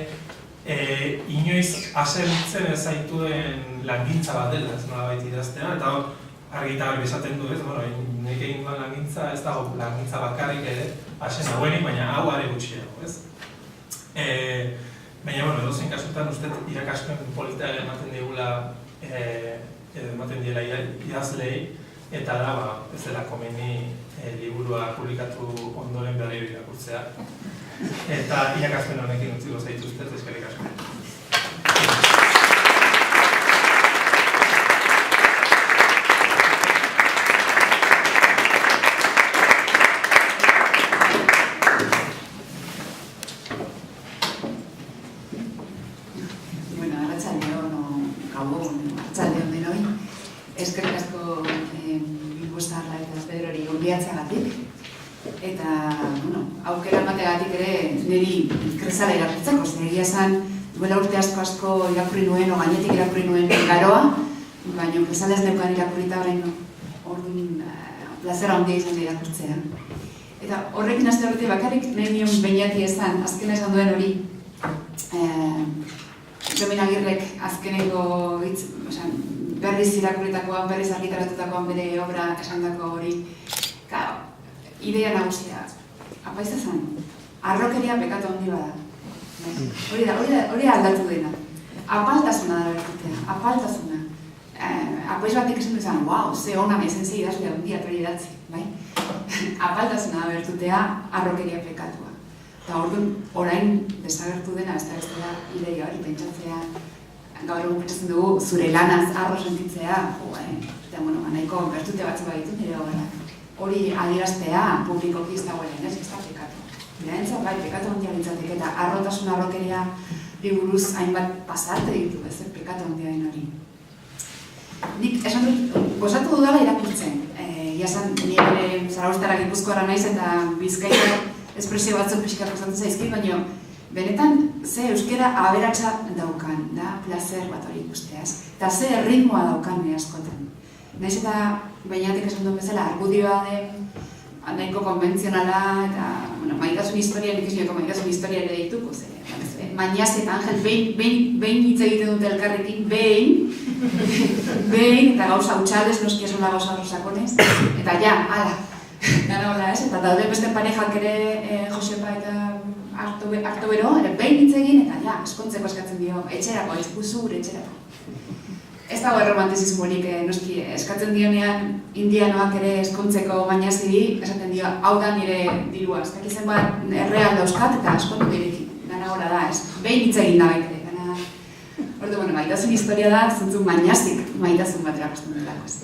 inoiz asertzen ez zaituen langintza bat dela, ez nola baita idaztea, eta hor argita hori bezaten du, nik egin duen langintza, ez dago langintza bakarrik ere, asen hauenik, baina hau are gutxiago, ez? Baina, edozein kasutan, uste irakaspen politea ematen diela idazlei, eta da, ez dela komeni liburua publikatu ondoren berriro irakurtzea. Eta irakaspen honekin utziko zaituztet, eskerrik asko.
Aukera emateagatik ere niri kresala irakurtzeko, egia esan duela urte asko irakurri nuen, o gainetik irakurri nuen garoa, baina kresala ez neukan irakurrita orduan plazera handia izan da irakurtzea. Eta horrekin aste horretik bakarrik nahi nion behinati esan, azkena esan duen hori, Txomin Agirrek azkeneko berriz irakurritakoan, berriz argitaratutakoan bere obra esandako hori, ideia nagusia. Apaiz ezan, arrokeria pekatu handi bada. Hori aldatu dena. Apaltasuna da bertutea, apaltasuna. Apaiz batek esan duzan, wow, ze hona mezen ze idazlea hundia hori idatzi. Apaltasuna da bertutea, arrokeria pekatua. Eta orduan, orain desagertu dena, ez da ideia hori pentsatzea, gaur egun pentsatzen dugu, zure lanaz arro sentitzea, eta nahiko bertute batzu baditu nire horrela. Hori adieraztea publikoki ez dagoen, ez da pekatu. Biraentzat bai, pekatu handia ditzatek eta arrotasun arrokeria buruz hainbat pasarte ditu, ez pekatu handia den hori. Nik esan dut, gozatu dudala irakurtzen. Iasan, nire Zarauztarra Gipuzkoarra naiz eta Bizkaia espresio batzuk pixkat gozatu zaizkit, baina benetan ze euskera aberatsa daukan, da placer bat hori ikusteaz. Eta ze ritmoa daukan nire askotan. Naiz eta bainatik esan duen bezala, argudioa den nahiko konbentzionala, eta maitasun historia, nik esineko maitasun historia ere dituko, Mañas eta Angel behin hitz egiten dute elkarrekin, behin, eta gauza utxales, noski esola gauza rosakonez, eta ja, ala, gana hola ez, eta daude beste parejak ere Josepa eta Artobero, ere behin hitz egin, eta ja, eskontzeko eskatzen dio, etxerako, izkuzu gure etxerako. Ez dago erromantizismorik, noski, eskatzen dionean indianoak ere eskontzeko Mañasiri, esaten dio, hau da nire dirua, ez dakizen bat erreal dauzkat eta eskontu direkin. Gana hora da, ez, behin hitz egin da baitere, gana... Ordu, maitasun historia da, zentzun Mañasik maitasun bat erakasten delako, ez.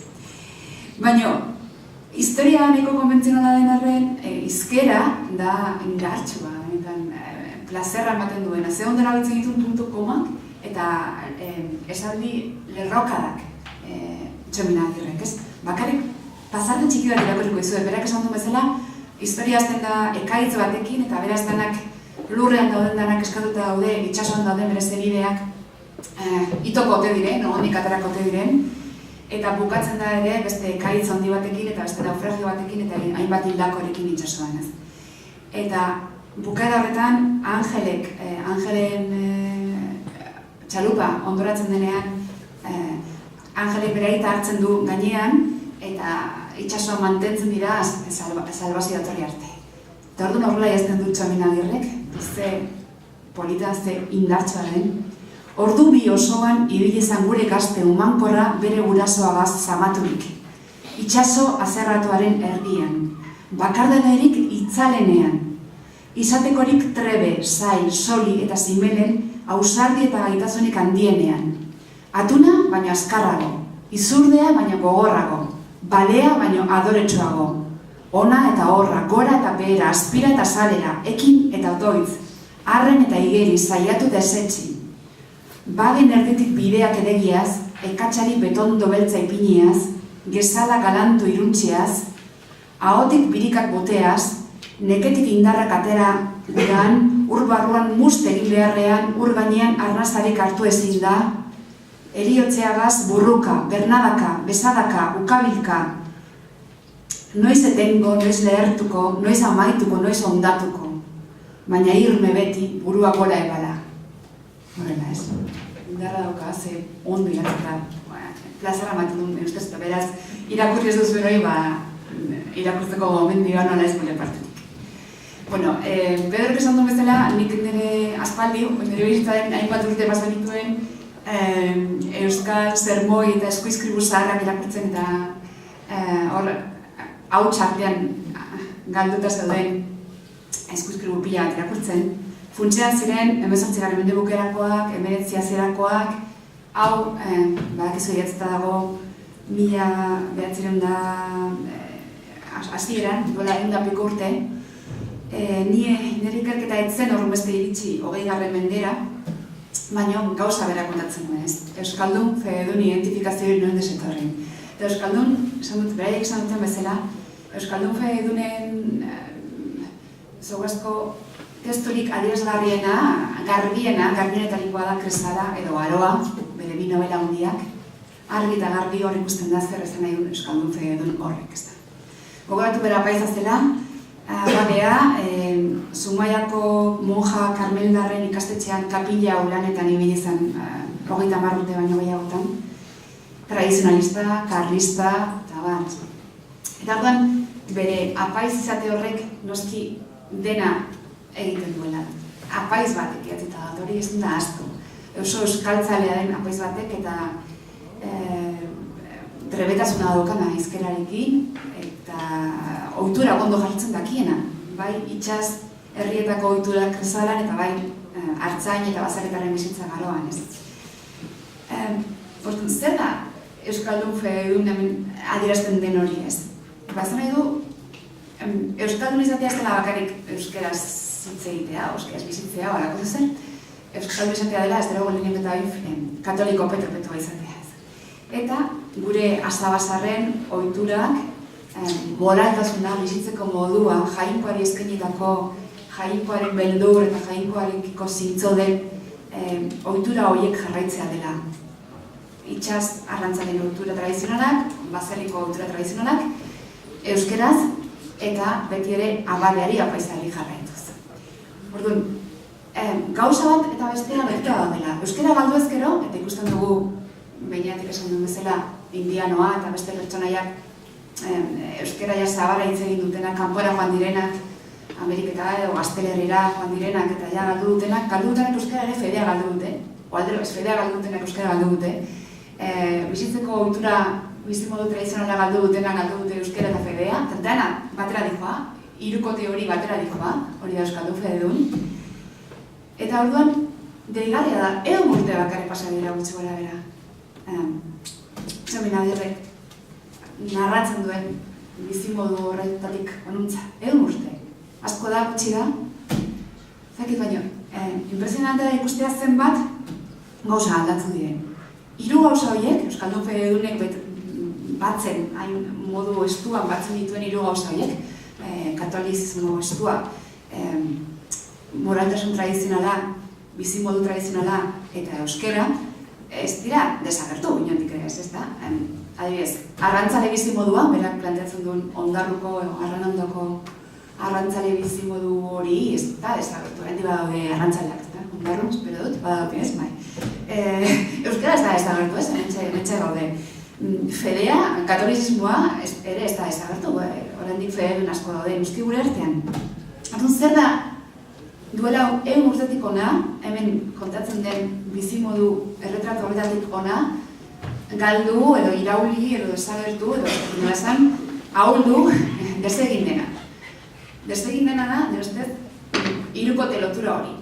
Baina, historia nahiko konbentzionala den arren, izkera da indartsua, plazerra ematen duena. Ze ondo erabiltzen ditun puntu komak, eta esaldi lerrokadak Txomin Agirrek, ez? Bakarrik, pasarte txiki bat irakurriko izue, berak esan du bezala, historia azten da ekaitz batekin, eta beraz denak lurrean dauden danak eskatuta daude, itxasoan dauden bere zenideak itoko ote diren, nogonik aterako ote diren, eta bukatzen da ere beste ekaitz handi batekin eta beste naufragio batekin eta hainbat hildakorekin itxasoan, ez. Eta bukaera horretan Angelen txalupa ondoratzen denean, Angelek bere aita hartzen du gainean eta itxasoan mantentzen dira salbazio datorri arte. Eta orduan horrela jazten dut Txomin Agirrek, ze polita, ze indartsua den. Ordu bi osoan ibili izan gure gazte umankorra bere gurasoagaz zamaturik. Itxaso azerratuaren erdian, bakardenerik itzalenean. Izatekorik trebe, zail, soli eta zimelen, ausardi eta gaitasunik handienean. Atuna baino azkarrago, izurdea baino gogorrago, balea baino adoretsuago. Ona eta horra, gora eta behera, aspira eta salera, ekin eta otoitz, arren eta igeri, zaiatu eta esetxi. Bagen erditik bideak edegiaz, ekatxari betondo beltza ipiniaz, gezala galantu iruntziaz, ahotik birikak boteaz, neketik indarrak atera guran, ur barruan must egin beharrean, ur gainean arnazarik hartu ezin da, eriotzeagaz burruka, bernadaka, besadaka, ukabilka, noiz etengo, noiz lehertuko, noiz amaituko, noiz ondatuko, baina irme beti burua gora ebala. Horrela ez. Indarra dauka, ze ondo iratzeta, plazara maten duen, ustez, beraz, irakurri ez duzu eroi, irakurtzeko gomendioa nola ez gure partutik. Bueno, Pedrok esan duen bezala, nik nire aspaldi, nire bizitzaren hainbat urte pasan dituen, euskal sermoi eta eskuizkribu zaharrak irakurtzen eta hau txartean galduta zeuden eskuizkribu pila bat irakurtzen. Funtsean ziren, 18. mende bukerakoak, 19. Hau, badakizu idatzita dago, 1900 da hasieran, duela 100 urte. Nire ikerketa etzen horren beste iritsi 20. mendera, baina gauza bera kontatzen duen, ez? Euskaldun fededun identifikazioa nuen desetorren. Eta Euskaldun, beraiek esan duten bezala, Euskaldun fededunen zoguazko testurik adierazgarriena, garbienetarikoa da Kresala edo Aroa, bere bi novela hundiak, argi eta garbi hor ikusten da zer esan nahi duen Euskaldun fededun horrek, ez da. Gogoratu bera apaiza zela, bagea, Zumaiako monja Karmeldarren ikastetxean kapila lanetan ibili zen 30 urte baino gehiagotan, tradizionalista, karlista, eta bat. Eta orduan, bere apaiz izate horrek noski dena egiten duela. Apaiz batek idatzita da, hori ez da asko. Oso euskaltzalea den apaiz batek eta trebetasuna daukana hizkerarekin eta ohitura ondo jartzen dakiena. Bai, itxaz herrietako ohiturak Kresalan eta bai Artzain eta Basaretaren bizitza garoan, ez. Zer da Euskaldun fededun adierazten den hori, ez? Bazen nahi du, Euskaldun izatea ez dela bakarrik euskeraz hitz egitea, euskeraz bizitzea, horako zen, Euskaldun izatea dela ez dela golenik eta katoliko petropetua izatea, ez. Eta gure azabazarren ohiturak, moraltasuna, bizitzeko modua, jainkoari eskainitako, jainkoaren beldur eta jainkoarekiko zintzo den ohitura horiek jarraitzea dela. Itxaz arrantzaren ohitura tradizionalak, baserriko ohitura tradizionalak, euskeraz eta beti ere abaleari apaizari jarraituz. Orduan, gauza bat eta bestea bertua daudela. Euskara galdu ezkero, eta ikusten dugu behineatik esan duen bezala indianoa eta beste pertsonaiak euskara ja zabarra hitz egin dutenak, kanpora joan direnak, Ameriketara edo Gaztelerrira joan direnak eta ja galdu dutenak euskara ere fedea galdu dute, o aldero ez fedea galdu dutenak euskara galdu dute, bizitzeko ohitura bizimodu tradizionala galdu dute euskara eta fedea, eta dena batera dijoa, hirukote hori batera dijoa, hori da euskaldun fededun. Eta orduan, deigarria da, edo urte bakarrik pasa dira gutxi gora bera. Seminarierrek narratzen duen bizimodu horretatik onuntza, edo urte. Asko da, gutxi da, zakit baino, impresionantea da ikustea zenbat gauza aldatu diren. Hiru gauza horiek, euskaldun fededunek batzen, hain modu estuan batzen dituen hiru gauza horiek, katolizismo estua, moraltasun tradizionala, bizimodu tradizionala eta euskera, ez dira desagertu, inondik ere ez da. Adibidez, arrantzale bizimodua, berak planteatzen duen Ondarruko, Arranondoko arrantzale bizimodu hori, ez da desagertu, hendi badaude arrantzaleak, ez da, Ondarru, espero dut, badaude ez, bai. Euskera ez da desagertu, ez, hementxe gaude. Fedea, katolizismoa ere ez da desagertu, oraindik fedeen asko daude, euski gure artean. Zer da, duela 100 urtetik ona, hemen kontatzen den bizimodu erretratu horretatik ona, galdu edo irauli edo desagertu edo nola esan, ahuldu desegin dena. Desegin dena da, nire ustez, hirukote lotura hori.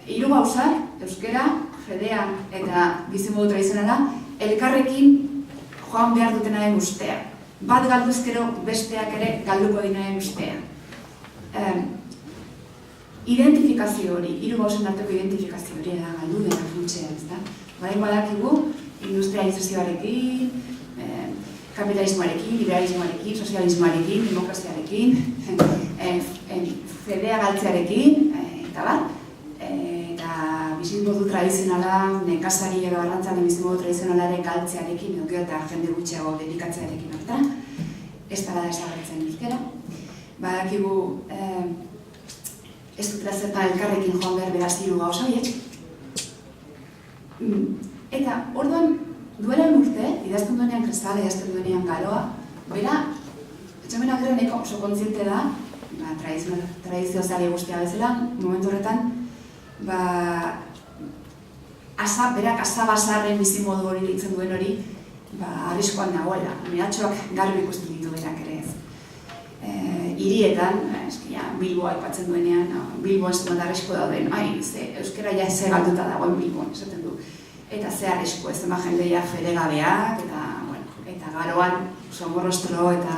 Hiru gauzak, euskera, fedea eta bizimodu tradizionala, elkarrekin joan behar dutenaren ustea. Bat galdu ezkero besteak ere galduko dinaren ustea. Identifikazio hori, hiru gauzen arteko identifikazio hori da galdu dena funtsean, ez da? Baina badakigu, industrializazioarekin, kapitalismoarekin, liberalismoarekin, sozialismoarekin, demokraziarekin, fedea galtzearekin, eta bat, eta bizimodu tradizionala, nekazari edo arrantzale bizimodu tradizionalaren galtzearekin, eta jende gutxiago dedikatzearekin, eta ez da desagertzen euskera. Badakigu, ez dutela zertan elkarrekin joan behar beraz hiru gauza horiek. Eta orduan, duela urte, idazten duenean kristala, idazten duenean garoa, bera, etxamen agreneko oso kontziente da, tradizio zari guztia bezala, momentu horretan, berak asabasarren bizimodu hori ditzen duen hori, arriskoan dagoela, mehatxoak garbi ikusten ditu berak ere ez. Hirietan, Bilboa aipatzen duenean, Bilboan zenbat arrisko dauden, euskera ja ze galduta dagoen Bilboan, esaten du. Eta ze arrisko, ez ema jendeia feregabeak, eta garoan, somorrostro eta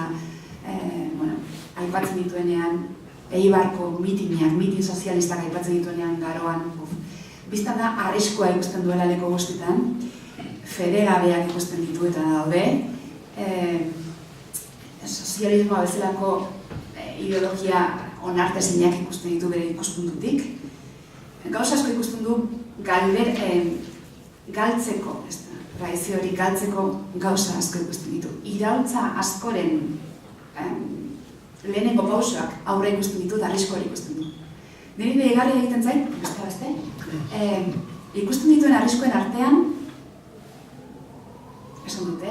aipatzen dituenean, Eibarko mitinak, mitin sozialistak aipatzen dituenean garoan. Biztan da, arriskoa ikusten duela leko guztietan, feregabeak ikusten ditu eta daude, sozialismoa bezalako ideologia onartezinak ikusten ditu bere ikuspuntutik. Gauza asko ikusten du galtzeko, tradizio hori galtzeko gauza asko ikusten ditu. Iraultza askoren lehenengo pausoak aurre ikusten ditu, arrisko hori ikusten du. Niri behigarri egiten zait, beste, ikusten dituen arriskoen artean, esan dute,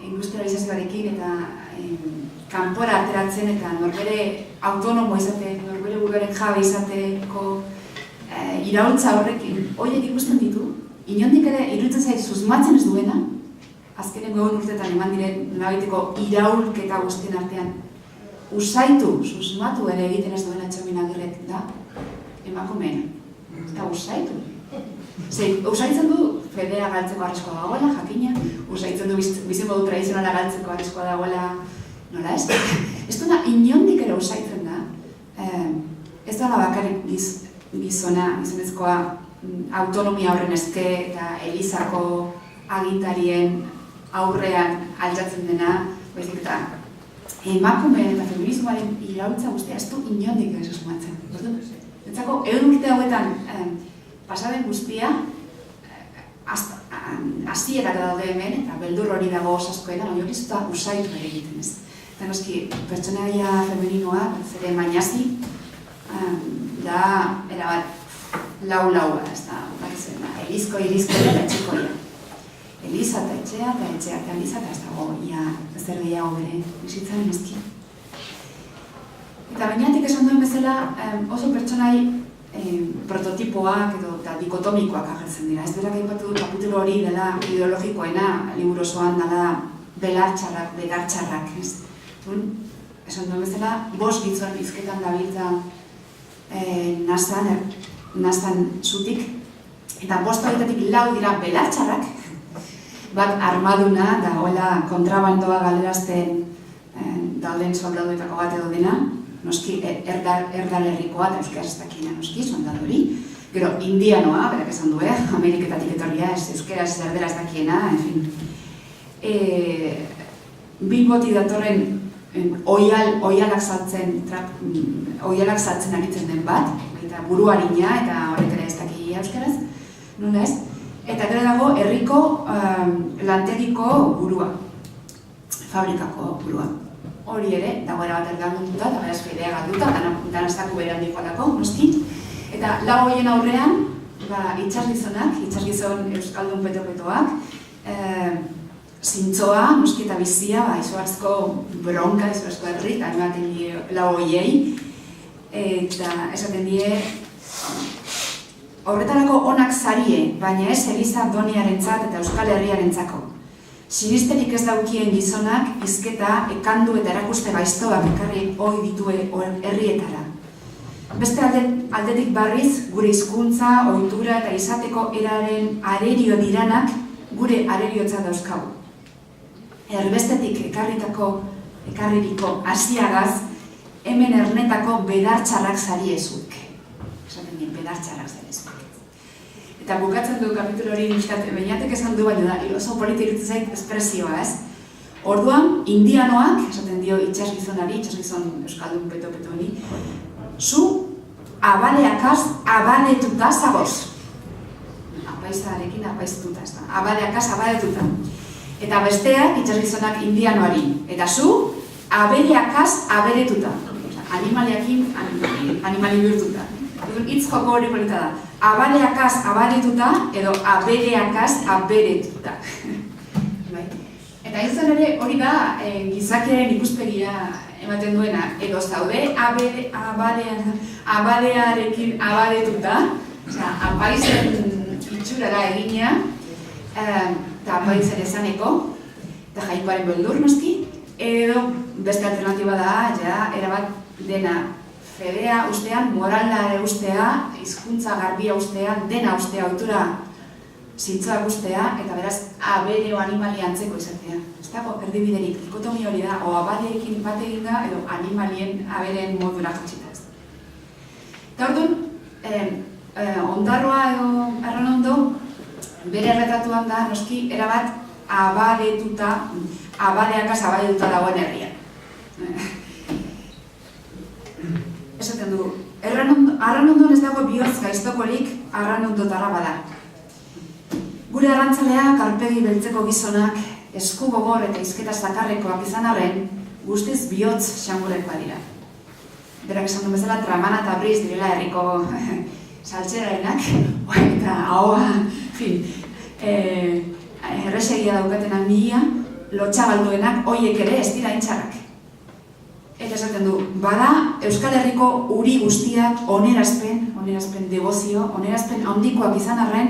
industrializazioarekin eta kanpora ateratzen eta norbere autonomo izate, norbere buruaren jabe izateko iraultza horrekin, horiek ikusten ditu, inondik ere iruditzen zait susmatzen ez duena, azkeneko egun urtetan eman diren nolabiteko iraulketa guztien artean, usaitu, susmatu ere egiten ez duena Txomin Agirrek da, emakumeena, eta usaitu. Usaitzen du fedea galtzeko arriskoa dagoela, jakina, usaitzen du bizimodu tradizionala galtzeko arriskoa dagoela, nola ez? Ez duena inondik ere usaitzen da, ez da bakarrik gizonezkoa autonomia horren eske eta Elizako agintarien aurrean altzatzen dena, baizik eta emakumeen eta feminismoaren iraultza guztia ez du inondik ere susmatzen. Entzako, egun urte hauetan pasaden guztia, hasierak daude hemen, eta beldur hori dago osaskoena, baina hori zuta usaitu ere egiten ez. Eta noski, pertsonaia femeninoa, zere mainazi, da, erabat, lau-laua, ez da, elizko eta etxekoia. Eliza eta etxea, eta eliza eta ez dago, ia, zer gehiago bere, bizitzaren eski. Eta bainatik esan duen bezala, oso pertsonai prototipoak edo dikotomikoak agertzen dira. Ez berak aipatu kapitulo hori dela ideologikoena, liburu osoan dela belartxarrak, ez? Esan duen bezala, 5 gizon hizketan dabiltza naztan zutik, eta 5 horietatik 4 dira belartxarrak, bat armaduna, dagoela kontrabandoa galerazten dauden soldaduetako bat edo dena, noski erdalerrikoa eta euskaraz ez dakina noski, soldadu hori. Gero, indianoa, berak esan du, Ameriketatik etorria, euskaraz erderaz dakiena, en fin. Bilbotik datorren oialak saltzen aritzen den bat, eta buruarina, eta horrek ere ez dakia euskaraz, nola ez? Eta gero dago herriko lantegiko burua, fabrikako burua. Hori ere, dagoera bat ergalduta, eta beraz fedea galduta, danaztako bere handikoa dako, noski. Eta 4 horien aurrean, itxasgizon euskaldun petopetoak, zintzoa, noski eta bizia, izugarrizko bronka, izugarrizko herri, eta ematen die 4 horiei, eta esaten die, horretarako onak zarie, baina ez Eliza Doniarentzat eta Euskal Herriarentzako. Sinisterik ez daukien gizonak, hizketa, ekandu eta erakuste gaiztoak ekarri ohi ditue herrietara. Beste aldetik barriz, gure hizkuntza, ohitura eta izateko eraren arerio diranak gure areriotza dauzkagu. Erbestetik ekarririko hasiagaz, hemen ernetako bedartxarrak zariezuek. Esaten dien, bedartxarrak zariezuek. Eta bukatzen du kapitulo hori beinatek esan du, baina oso politiritzen zait espresioa, ez? Orduan, indianoak, esaten dio itxasgizonari, itxasgizon euskaldun peto-peto honi, zu abaleakaz abaletuta zagoz. Apaizarekin apaiztuta, ez da. Abaleakaz abaletuta. Eta besteak, itxasgizonak indianoari. Eta zu, abereakaz aberetuta. Animaliakin animali bihurtuta. Itz joko hori polita da. Abaleakaz abaretuta edo abereakaz aberetuta. Eta izan ere hori da gizakiaren ikuspegia ematen duena. Edo zaude abalearekin abaretuta, apaizen itxurara egina, eta apaizen esaneko, eta jainkoaren beldur noski, edo beste alternatiba da, erabat dena fedea ustean, moralare ustea, hizkuntza garbia ustea, dena ustea, ohitura zintzoak ustea, eta beraz abereo animalia antzeko izatea. Ez dago, erdibiderik, dikotomia hori da, o abareekin bat egin da, edo animalien abereen modura jatxita ez. Eta orduan, ondarroa edo Arranondo, bere erretatuan da, noski, erabat abareakaz abaretuta dagoen herrian. Esaten du, Arranondon ez dago bihotz gaiztokorik Arranondotara bada. Gure arrantzaleak, aurpegi beltzeko gizonak, esku gogor eta hizketa zakarrekoak izan arren, guztiz bihotz xangurekoa dira. Berak esan duen bezala, Tramana eta Briz direla herriko saltzerarenak, eta ahoa, erresegia daukatenak mila, lotxagalduenak, hoiek ere ez dira intxarrak. Eta esaten du, bada Euskal Herriko uri guztiak onerazpen debozio, onerazpen handikoak izan arren,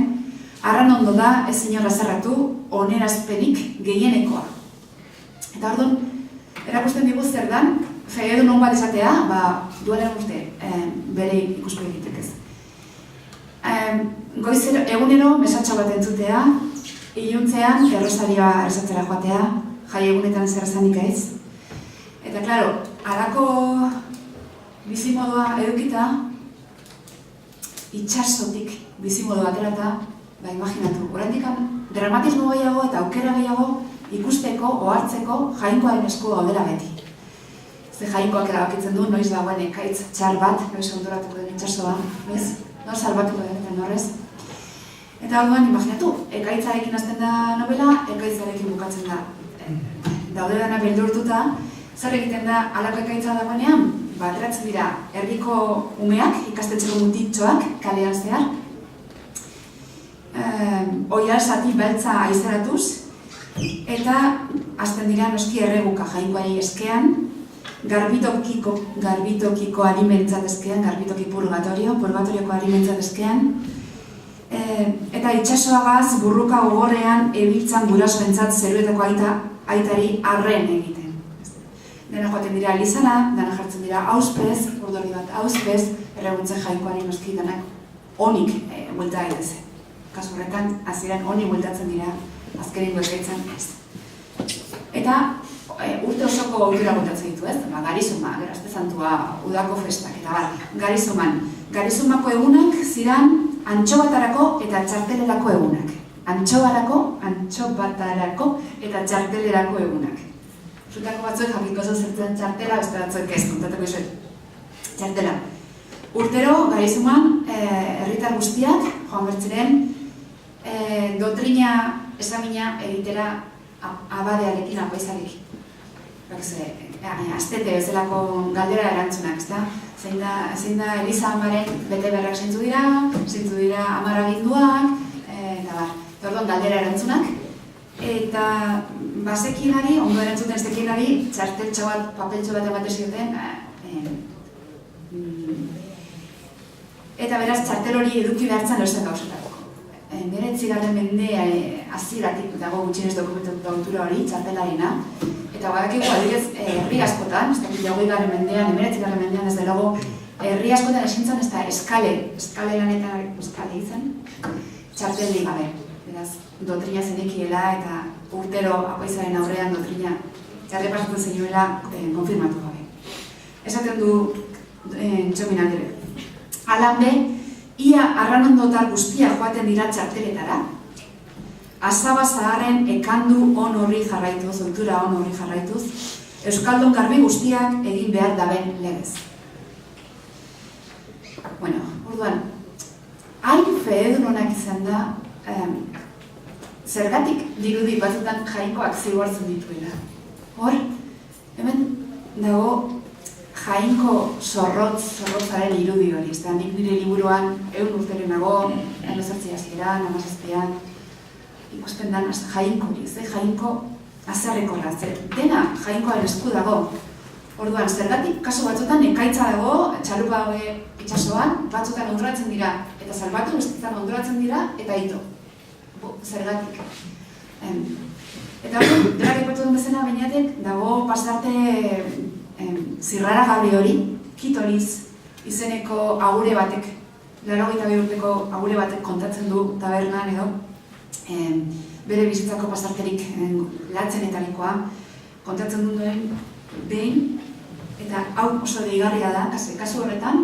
Arranondo da ez inorra zerratu onerazpenik gehienekoa. Eta orduan, erakusten digu zer dan, fededun hon bat izatea, duela uste bere ikuspegi egiteko ez. Egunero mesatxo bat entzutea, iluntzean errosarioa errezatzera joatea, jai egunetan zer esanik ez. Eta, klaro, halako bizimodua edukita, itxasotik bizimodu aterata, imaginatu, oraindik dramatismo gehiago eta aukera gehiago ikusteko, ohartzeko, jainkoaren esku daudela beti. Ze jainkoak erabakitzen du, noiz dagoen ekaitz txar bat, noiz ondoratuko den itxasoa, noiz salbatuko den eta norrez. Eta orduan, imaginatu, ekaitzarekin hasten da novela, ekaitzarekin bukatzen da. Daude dana beldurtuta, zer egiten da halako ekaitza dagoenean? Ateratzen dira herriko umeak, ikastetxeko mutitxoak, kalean zehar. Oial zati beltza aizeratuz, eta hasten dira noski erreguka jainkoari eskean, garbitokiko alimentzat eskean, garbitoki purgatorioko alimentzat eskean, eta itxasoagaz burruka gogorrean ebiltzan gurasoentzat zeruetako aitari arren egiten. Dena joaten dira elizara, dena jartzen dira auspez, urdori bat auspez, erreguntzen jainkoari noski denak onik buelta daitezen. Kasu horretan, hasieran onik bueltatzen dira, azkenik bueltaitzen ez. Eta urte osoko ohitura bueltatzen ditu ez, Garizuma, Gerazte Santua, udako festak eta bar, Garizumako egunak ziren antxobatarako eta txartelerako egunak. Antxobatarako eta txartelerako egunak. Zutako batzuek jakiko zertzen txartela, beste batzuek ez, kontatuko izuet. Txartela. Urtero, Garizuman, herritar guztiak, joan bertziren, dotrina esamina egitera abadearekin, apaizarekin. Aztete bezalako galdera erantzunak, ezta? Zein da Eliza amaren bete berrak zeintzu dira amaraginduak, eta bar. Orduan galdera erantzunak. Eta bazekinari, ondo erantzuten zekinari, txarteltxo bat, papeltxo bat ematen zioten. Eta beraz, txartel hori eduki behartzen lortzen gauzetako. 19. mendea hasieratik dago gutxienez dokumentatuta ohitura hori, txartelarena. Eta badakigu adibidez herri askotan, ez dakit 20. mendean, 19. mendean ez dago, herri askotan esintzen ez da eskale lanetan eskale izan, txarteldi gabe. Beraz, dotrina zenekiela eta urtero apaizaren aurrean dotrina errepasatzen zenuela konfirmatu gabe. Esaten du Txomin Andere. Alan be, ia arranondotar guztia joaten dira txarteletara, azaba zaharren ekandu on horri jarraituz, ohitura on horri jarraituz, euskaldun garbi guztiak egin behar daben legez. Bueno, orduan, hain feedunonak izan da, zergatik dirudi batzutan jainkoak zigortzen dituela. Hor, hemen dago jainko zorrotzaren irudi hori. Nik nire liburuan 100 urteren nago, 18 hasieran, 17an, ikusten dan jainko hori, jainko azarrekorra, dena jainkoaren esku dago. Orduan, zergatik kasu batzutan ekaitza dago, txalupa daude itxasoan, batzutan onduratzen dira, eta salbatu bestetan onduratzen dira, eta ito. Zergatik. Eta hori, denak ipatu duen bezala bainatek, dago pasarte zirraragarri hori, Kitoriz izeneko agure batek, 82 urteko agure batek kontatzen du tabernan edo, bere bizitzako pasarterik latzenetarikoa, kontatzen duen behin, eta hau oso deigarria da, kasu horretan,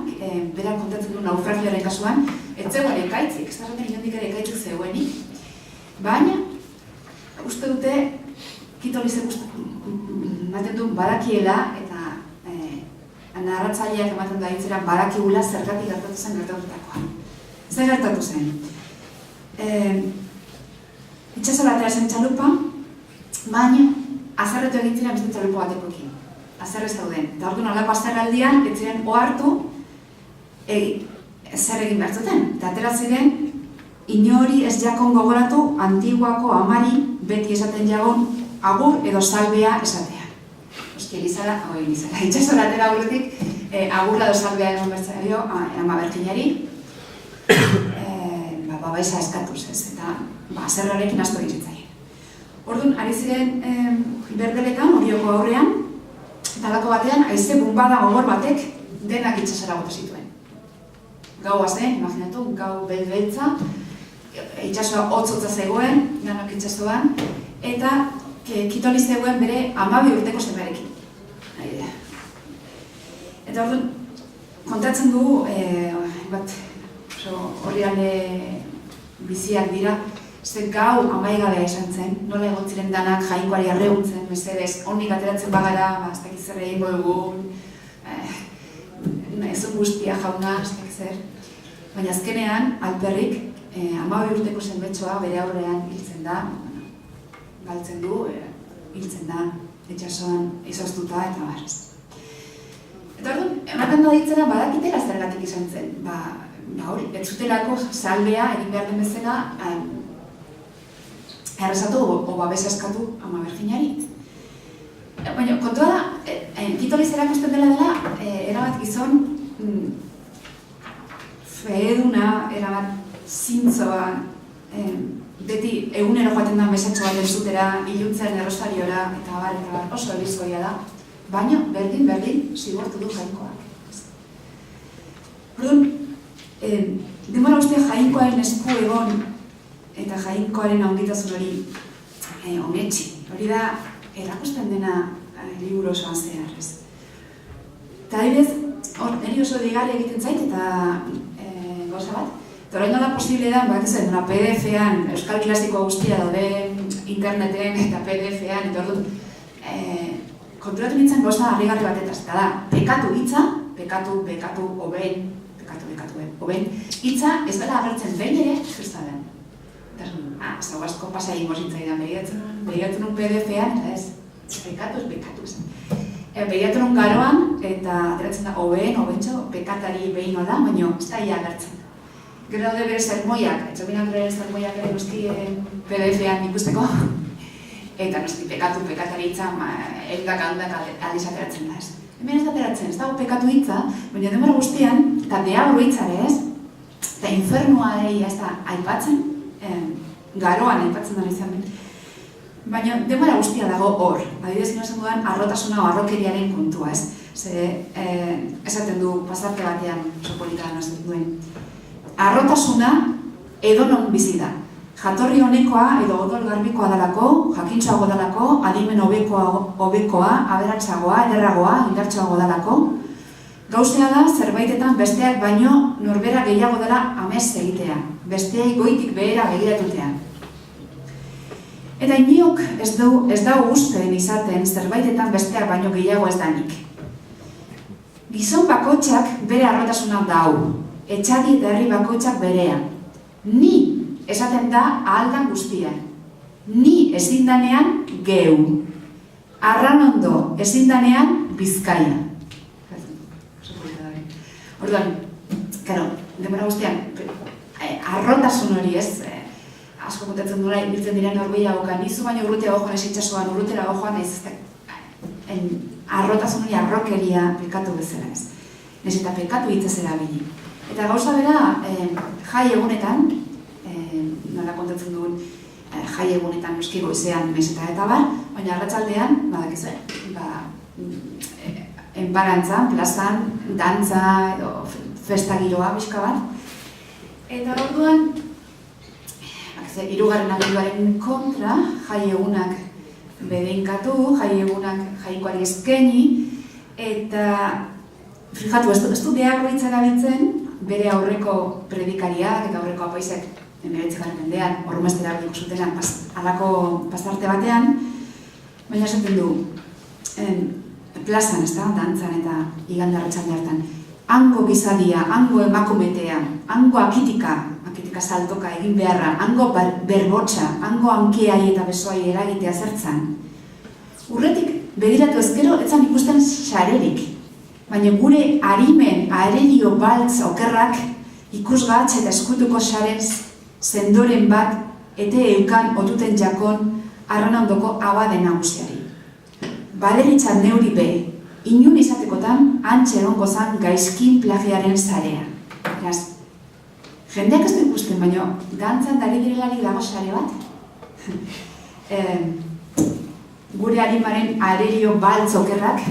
berak kontatzen du naufragioaren kasuan, ez zegoen ekaitzik, ez da zaten inondik ere ekaitzik zegoenik, baina, uste dute, Kitorizek ematen du badakiela, eta narratzaileak ematen da hitzera badakigula zergatik gertatu zen gertatutakoa. Zer gertatu zen? Itxasola atera zen txalupa, baina azerretu egin ziren beste txalupa batekoekin. Azerrez dauden. Eta orduan olako azerraldian, ez ziren ohartu zer egin behar zuten. Eta atera ziren, inori ez jakon gogoratu Antiguako amari beti esaten jagon agur edo salbea esatea. Oski, itxasola atera aurretik, agurra edo salbea egon bertzaio ama berginari, babesa eskatuz ez, eta azerrarekin asko egitzaien. Orduan, ari ziren berdeletan, Orioko aurrean, eta lako batean, haize bunbada gogor batek denak itxasora bota zituen. Gau zen, imaginatu, gau beltza, itxasoa hotz-hotza zegoen, danok itxasoan, eta Kitoli zegoen bere 12 urteko semearekin. Eta orduan, kontatzen du, horri alde biziak dira, ze gau amaigabea esan zen, nola egon ziren danak jainkoari arreguntzen, mesedez, honik ateratzen bagara, ez dakit zer egingo dugu, ezun guztia jauna, ez dakit zer. Baina azkenean, alperrik, 12 urteko zenbetxoa bere aurrean hiltzen da, galtzen du, hiltzen da, itxasoan izoztuta eta barrez. Eta orduan, ematen da ditzera badakitela zergatik izan zen. Hori, ez zutelako salbea egin behar den bezala errezatu o babesa eskatu ama Berginari. Baina, kontua da, Kitoliz erakusten dela erabat gizon feduna, erabat zintzoa, beti egunero joaten da mesatxo bat entzutera, iluntzen errostariora, eta bar, oso elizkoia da. Baina, berdin, zigortu du Jainkoak. Orduan, denbora guztia Jainkoaren esku egon, eta Jainkoaren handitasun hori onetxi. Hori da, erakusten dena liburu osoan zehar, ez. Eta adibidez, niri oso digarri egiten zait, eta gauza bat. Eta orain da posible da, PDF-ean, euskal klasiko guztia daude interneten eta PDF-ean, eta orduan, konturatu nintzen gauza harrigarri batetaz, eta da, pekatu hitza, pekatu, oben, hitza ez dela agertzen behin ere, kristalen. Eta zau asko pasa egingo zintzaidan, begiratzen un PDF-ean, eta ez, pekatu. Begiratzen un garoan, eta ateratzen da, obentxo, pekatari behin da, baina ez da ia agertzen. Gero daude bere zermoiak, etxominak bere zermoiak ere noski PDF-ean ikusteko, eta noski pekatari hitza, egak aldiz ateratzen da ez. Hemen ez da ateratzen, ez dago pekatu hitza, baina denbora guztian, eta deabro hitzare ez, eta infernua ez da aipatzen, garoan aipatzen dara izan ben. Baina denbora guztia dago hor, adibidez esan dudan arrotasuna o arrokeriaren kontua ez. Esaten du pasarte batean oso politan hasten duen. Arrotasuna edonon bizi da. Jatorri honekoa edo odol garbikoa dalako, jakintxoago dalako, adimen hobekoa, aberatsagoa, ederragoa, indartsuago dalako. Gauzea da, zerbaitetan besteak baino norbera gehiago dela amez egitea, besteai goitik behera begiratutea. Eta iniok ez da usten izaten zerbaitetan besteak baino gehiago ez danik. Gizon bakotxak bere arrotasuna dau. Etxadi eta herri bakoitzak berea. Ni esaten da ahaldan guztian. Ni ezindanean geu. Arranondo ezindanean Bizkaia. Orduan, karo, denbora guztian, arrotasun hori ez, asko kontatzen duela, biltzen diren horbila boka, nizu baina urrutea gojoan ez itxasuan, urrutera gojoan ez, arrotasun hori arrokeria pekatu bezala ez. Nez eta pekatu hitzaz erabili. Eta gauza bera, jai egunetan, nola kontatzen dugun, jai egunetan noski goizean meseta eta bar, baina arratsaldean, badakizu, enparantzan, plazan, dantza edo festa giroa bizka bat. Eta orduan, hirugarren abenduaren kontra, jai egunak bedeinkatu, jai egunak jainkoari eskaini, eta fijatu, ez du deagro hitza erabiltzen, bere aurreko predikariak eta aurreko apaizek 19. mendean horrumestera hartuko zutena halako pasarte batean, baina esaten du, plazan, ez da, dantzan eta igande arratsalde hartan, hango gizadia, hango emakumetea, hango akitika saltoka egin beharra, hango berbotxa, hango hankeai eta besoai eragitea zertzan. Urretik begiratu ezkero, etzan ikusten sarerik. Baina gure arimen, aeredio baltz okerrak ikusgatz eta eskutuko sarez zendoren bat ete eukan otuten jakon arranondoko abade nagusiari. Baderitzan neuri be, inun izatekotan antxe egongo zan gaizkin plagiaren zarea. Eraz, jendeak ez du ikusten, baina dantzan dari direlarik dago sare bat. Gure arimaren aeredio baltz okerrak,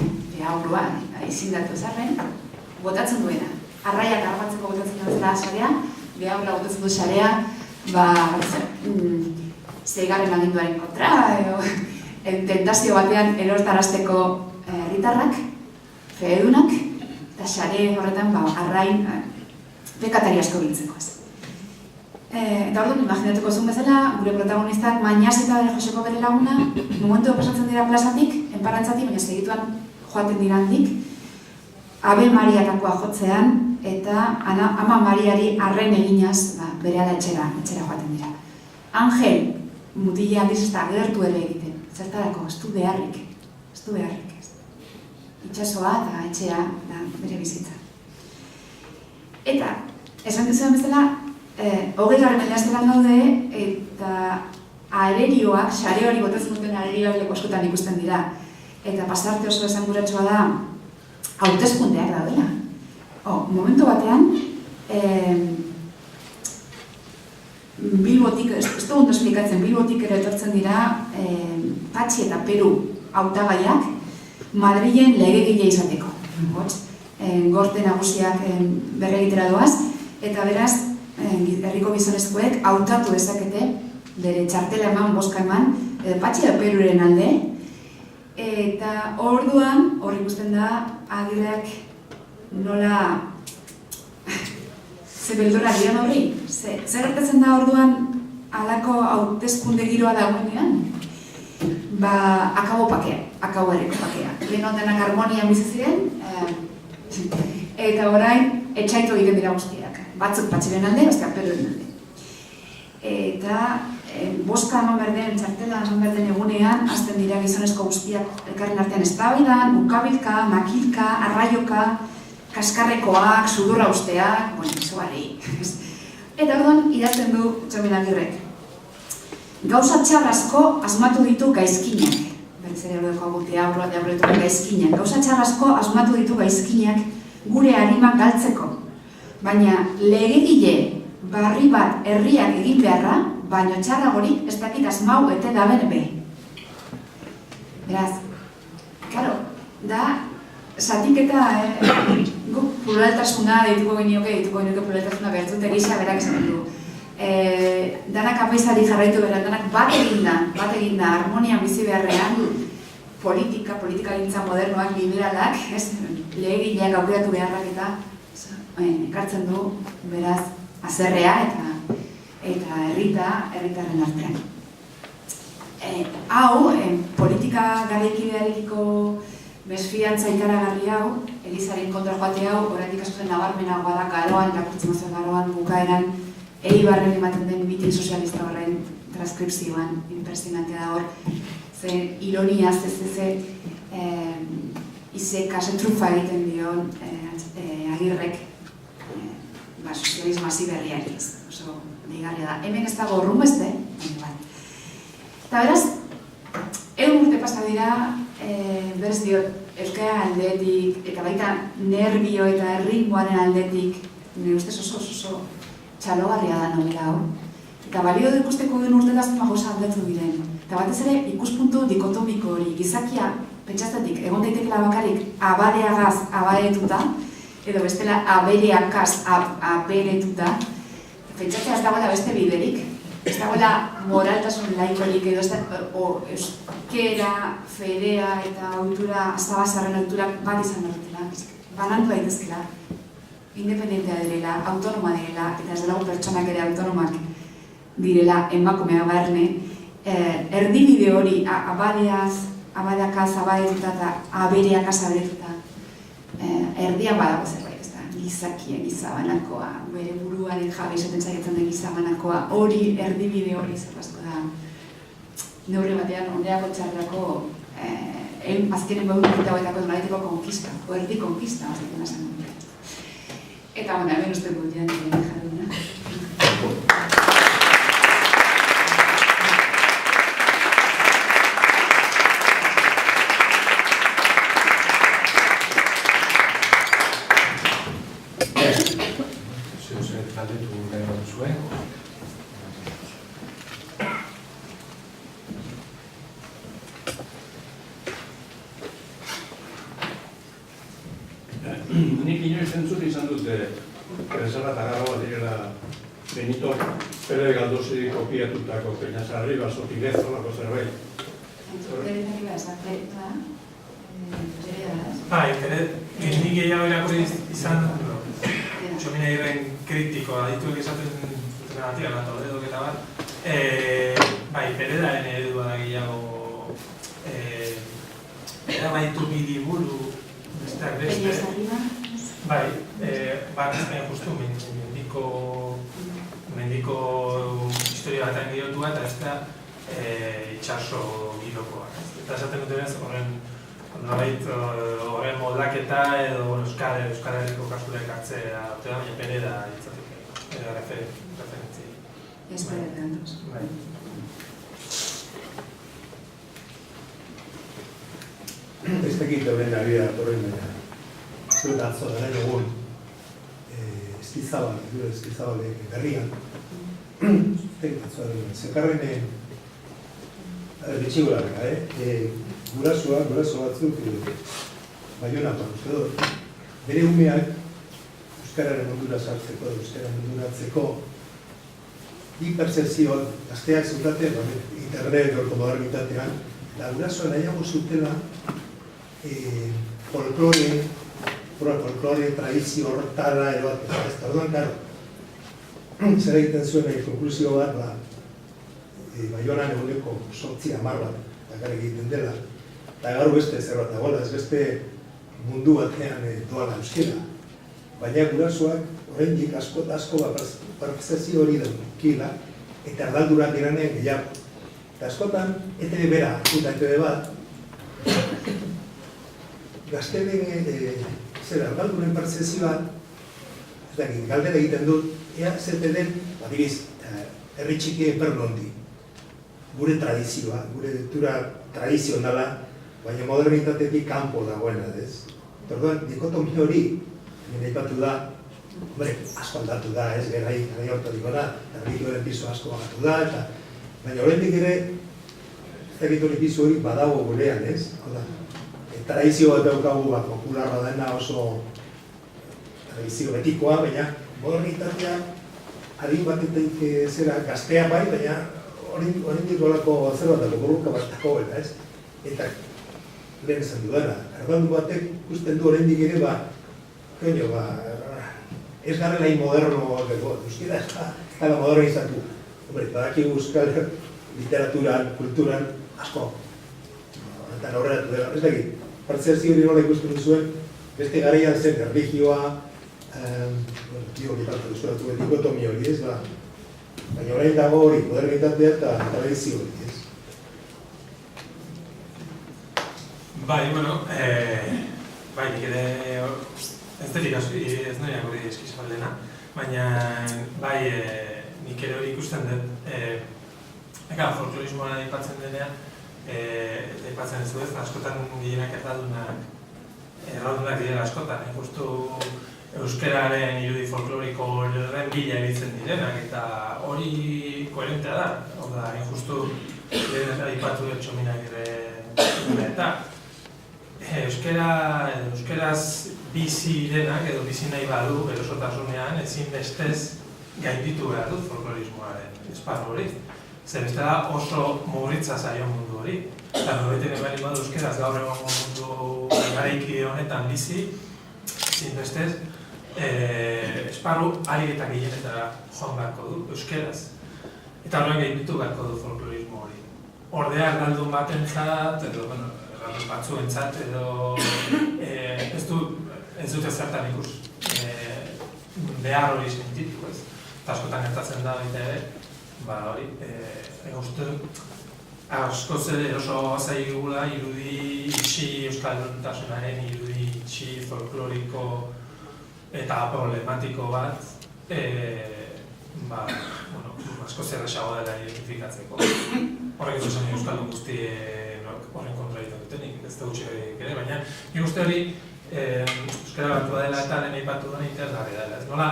aurruan, izindatu ezarren, botatzen duena. Arraiak arbatzeko botatzen duela sarea, behaurra botatzen du sarea, zeigarren aginduaren kontra, tentazio batean erortarazteko herritarrak, feedunak, eta sare horretan arrain pekatari asko biltzeko ez. Eta orduan, imaginatuko zuen bezala, gure protagonistak Mañas eta bere Joseko bere laguna, momentu pasatzen dira plazatik, enparantzatik, baina segituan joaten dira handik, Ave Mariatakoa jotzean, eta ama Mariari arren eginaz berehala etxera joaten dira. Angel, mutila aldiz ez da agertu ere egiten, zertarako, ez du beharrik ez. Itxasoa eta etxea da bere bizitza. Eta, esan duzuen bezala, 20. mendean daude eta aererioak, sare hori botatzen duten aererioak leku askotan ikusten dira. Eta pasarte oso esanguratsua da, hauteskundeak daudela. Momentu batean, Bilbotik, ez dugu ondo esplikatzen, Bilbotik ere etortzen dira Patxi eta Peru hautagaiak Madrilen legegile izateko. Gorte nagusiak berregitera doaz, eta beraz, herriko gizonezkoek hautatu dezakete, bere txartela eman, boska eman, Patxi eta Peruren alde, eta orduan, hor ikusten da, Agirreak nola ze beldora dian horri. Zer gertatzen da orduan halako hauteskunde giroa dagoenean? Akabo herriko pakea. Lehen ondenak harmonian bizi ziren, eta orain etxaitu egiten dira guztiak. Batzuk Patxiren alde, besteak Peruren alde. Eta boska eman berden, txartela eman berden egunean, hasten dira gizonezko guztiak elkarren artean eztabaidan, ukabilka, makilka, arraioka, kaskarrekoak, sudurra usteak, izugarri. Eta orduan idazten du Txomin Agirrek. Gauza txar asko asmatu ditu gaizkinak. Berriz ere horreko agutea aurretu gaizkinak. Gauza txar asko asmatu ditu gaizkinak gure arimak galtzeko. Baina legegile barri bat herriak egin beharra, baino txarragorik ez dakit asmau ete daben be. Beraz, karo, da zatiketa, guk pluraltasuna dituko genioke pluraltasuna behartzute gisa berak esan du. Danak apaizari jarraitu beran, danak bat eginda, harmonian bizi beharrean, politika gintza modernoak, liberalak, lehegileak aukeratu beharrak eta ekartzen du, beraz, azerrea eta herritarren artean. Hau, politika garaikidearekiko mesfiantza ikaragarri hau, Elizaren kontra joate hau, oraindik askoren nabarmenagoa da garoan, irakurtzen garoan, bukaeran, Eibarren ematen den mitin sozialista horren transkripzioan, impresionantea da hor, ze ironiaz ez ize kasetrufa egiten dion Agirrek sozialismo hasi berriari ez, oso deigarria da. Hemen ez dago rumeste, eta beraz, egun urte pasa dira, berez diot, euskara aldetik, eta baita nerbio eta erritmoaren aldetik, nire ustez oso txalogarria da novela hau. Eta balio da ikusteko den urtetazten gauza aldatu diren. Eta batez ere, ikuspuntu dikotomiko hori, gizakia, pentsastetik, egon daitekela bakarrik abadeagaz abadetuta, edo bestela abereakaz aberetuta, pentsatzea ez dagoela beste biderik, ez dagoela moraltasun laikorik edo euskera, fedea eta ohitura, azabazarren ohiturak bat izan dutela, banandu daitezkela, independentea direla, autonoma direla, eta ez delago pertsonak ere autonomak direla emakumea barne, erdibide hori abadeakaz abadetuta eta abereakaz aberetuta, erdian badago zerbait, ez da, gizakia, gizabanakoa, bere buruaren jabe izaten zaitzen den gizabanakoa, hori, erdibide hori zerbazko da, neurri batean, ondeako txarrako, azkenen behun urte hauetako nolaiteko konkista, o erdi konkista, azken esan dut. Eta, hemen uste dut jan jarduna.
Nik inoiz entzun izan dute Berzala eta Garroa direla Benito Pérez Galdosi kopiatutako Peñasarri, Basotirez, olako zerbait.
Bai, nik gehiago irakurri izan Txomin Agirren kritikoa dituek esaten dutena bat, odedok eta bat. Bai, Perezaren eredua da gehiago erabaitu bidiburu besteak beste. Bai, bat justu mendiko historia batean girotua eta ez da itxaso girokoa. Eta esaten dut ez, horren moldaketa edo Euskal Herriko kasulek hartzea dute da, baina bere da itzateke, referentzi.
Ez beretan.
Ez dakit horren ari da torren baina. Zuet atzo dara egun Eskizabal berrian. Atzo dara egun. Zekarren betxigularra, guraso batzuk Baionakoan uste dut. Bere umeak Euskararen mundura sartzeko, Euskararen munduratzeko bi percepzioak gazteak zutaten, internet orko modernitatean, eta gurasoa nahiago zutela folklore, tradizio horretara edo bat, ez da, orduan, karo, zer egiten zuen konklusio bat, Baionan eguneko 8-10 bat, dakar egiten dela, eta gaur beste zer bat dagoela, ez beste mundu batean doala euskera, baina gurasoak oraindik asko percepzio hori daukila, eta erdaldurak diranen gehiago. Eta askotan, ETV bera, eta ETV bat, gaztelen erdalduren percepzioa, galdera egiten dut, ea zete den, badibiz, herri txikien perlondi, gure tradizioa, gure deitura tradizionala, baina modernitatetik kanpo dagoena, ez? Orduan, dikotomia hori, aipatu da, asko aldatu da, ez, gerai hortarikona, erlijioaren piso asko bagatu da, baina horrendik ere, ez hori piso hori badago gurean, ez? Tradizio bat daukagu, popularra dena oso tradizio betikoa, baina modernitatea adin batetik zera gaztea bai, baina horrendik olako zer bat dago, borroka bat dago, ez? Eta lehen esan dudana, erdaldu batek ikusten du horrendik ere, ez garela moderno euskera ez da modernizatu. Badakigu euskal literaturan, kulturan, asko. Eta horretu dela, ez dakit. Pertzepzio hori nola ikusten duzuen, beste garaian zen erlijioa, dikotomia hori, ez da. Baina orain dago hori, modernitatea eta tradizio hori, ez.
Bai, nik ere ez nahiak hori Eskizabaldena, baina bai, nik ere hori ikusten dut. Folklorismoa aipatzen denean, eta aipatzen ez dut, askotan gehienak erraldunak direla askotan. Justu euskararen irudi folkloriko horren bila egitzen direnak, eta hori koherentea da. Oda, justu aipatu dut txominak ere eta euskaraz bizi denak edo bizi nahi badu erosotasunean ezinbestez gainditu behar dut folklorismoaren esparru hori. Zer bestela oso mugritza zaio mundu hori. Eta norbeten ebali badu euskeraz gaur egon mundu garaiki honetan bizi, ezinbestez esparru harik eta gehienetara joan beharko du euskeraz. Eta horren gainditu beharko du folklorismo hori. Ordea erdaldun batentzat, edo batzuentzat, edo ez dute zertan ikus behar hori sentitu, ez? Eta askotan gertatzen da baita ere, hori, uste askoz ere oso zaigula irudi itxi euskalduntasunaren irudi itxi folkloriko eta problematiko bat askoz erresago dela identifikatzeko. Horrek ez osan euskaldun guzti horren kontra egiten dutenik, ez da gutxik ere, baina nik uste hori euskara batua dela eta lehen aipatu duen interesgarri dela. Nola,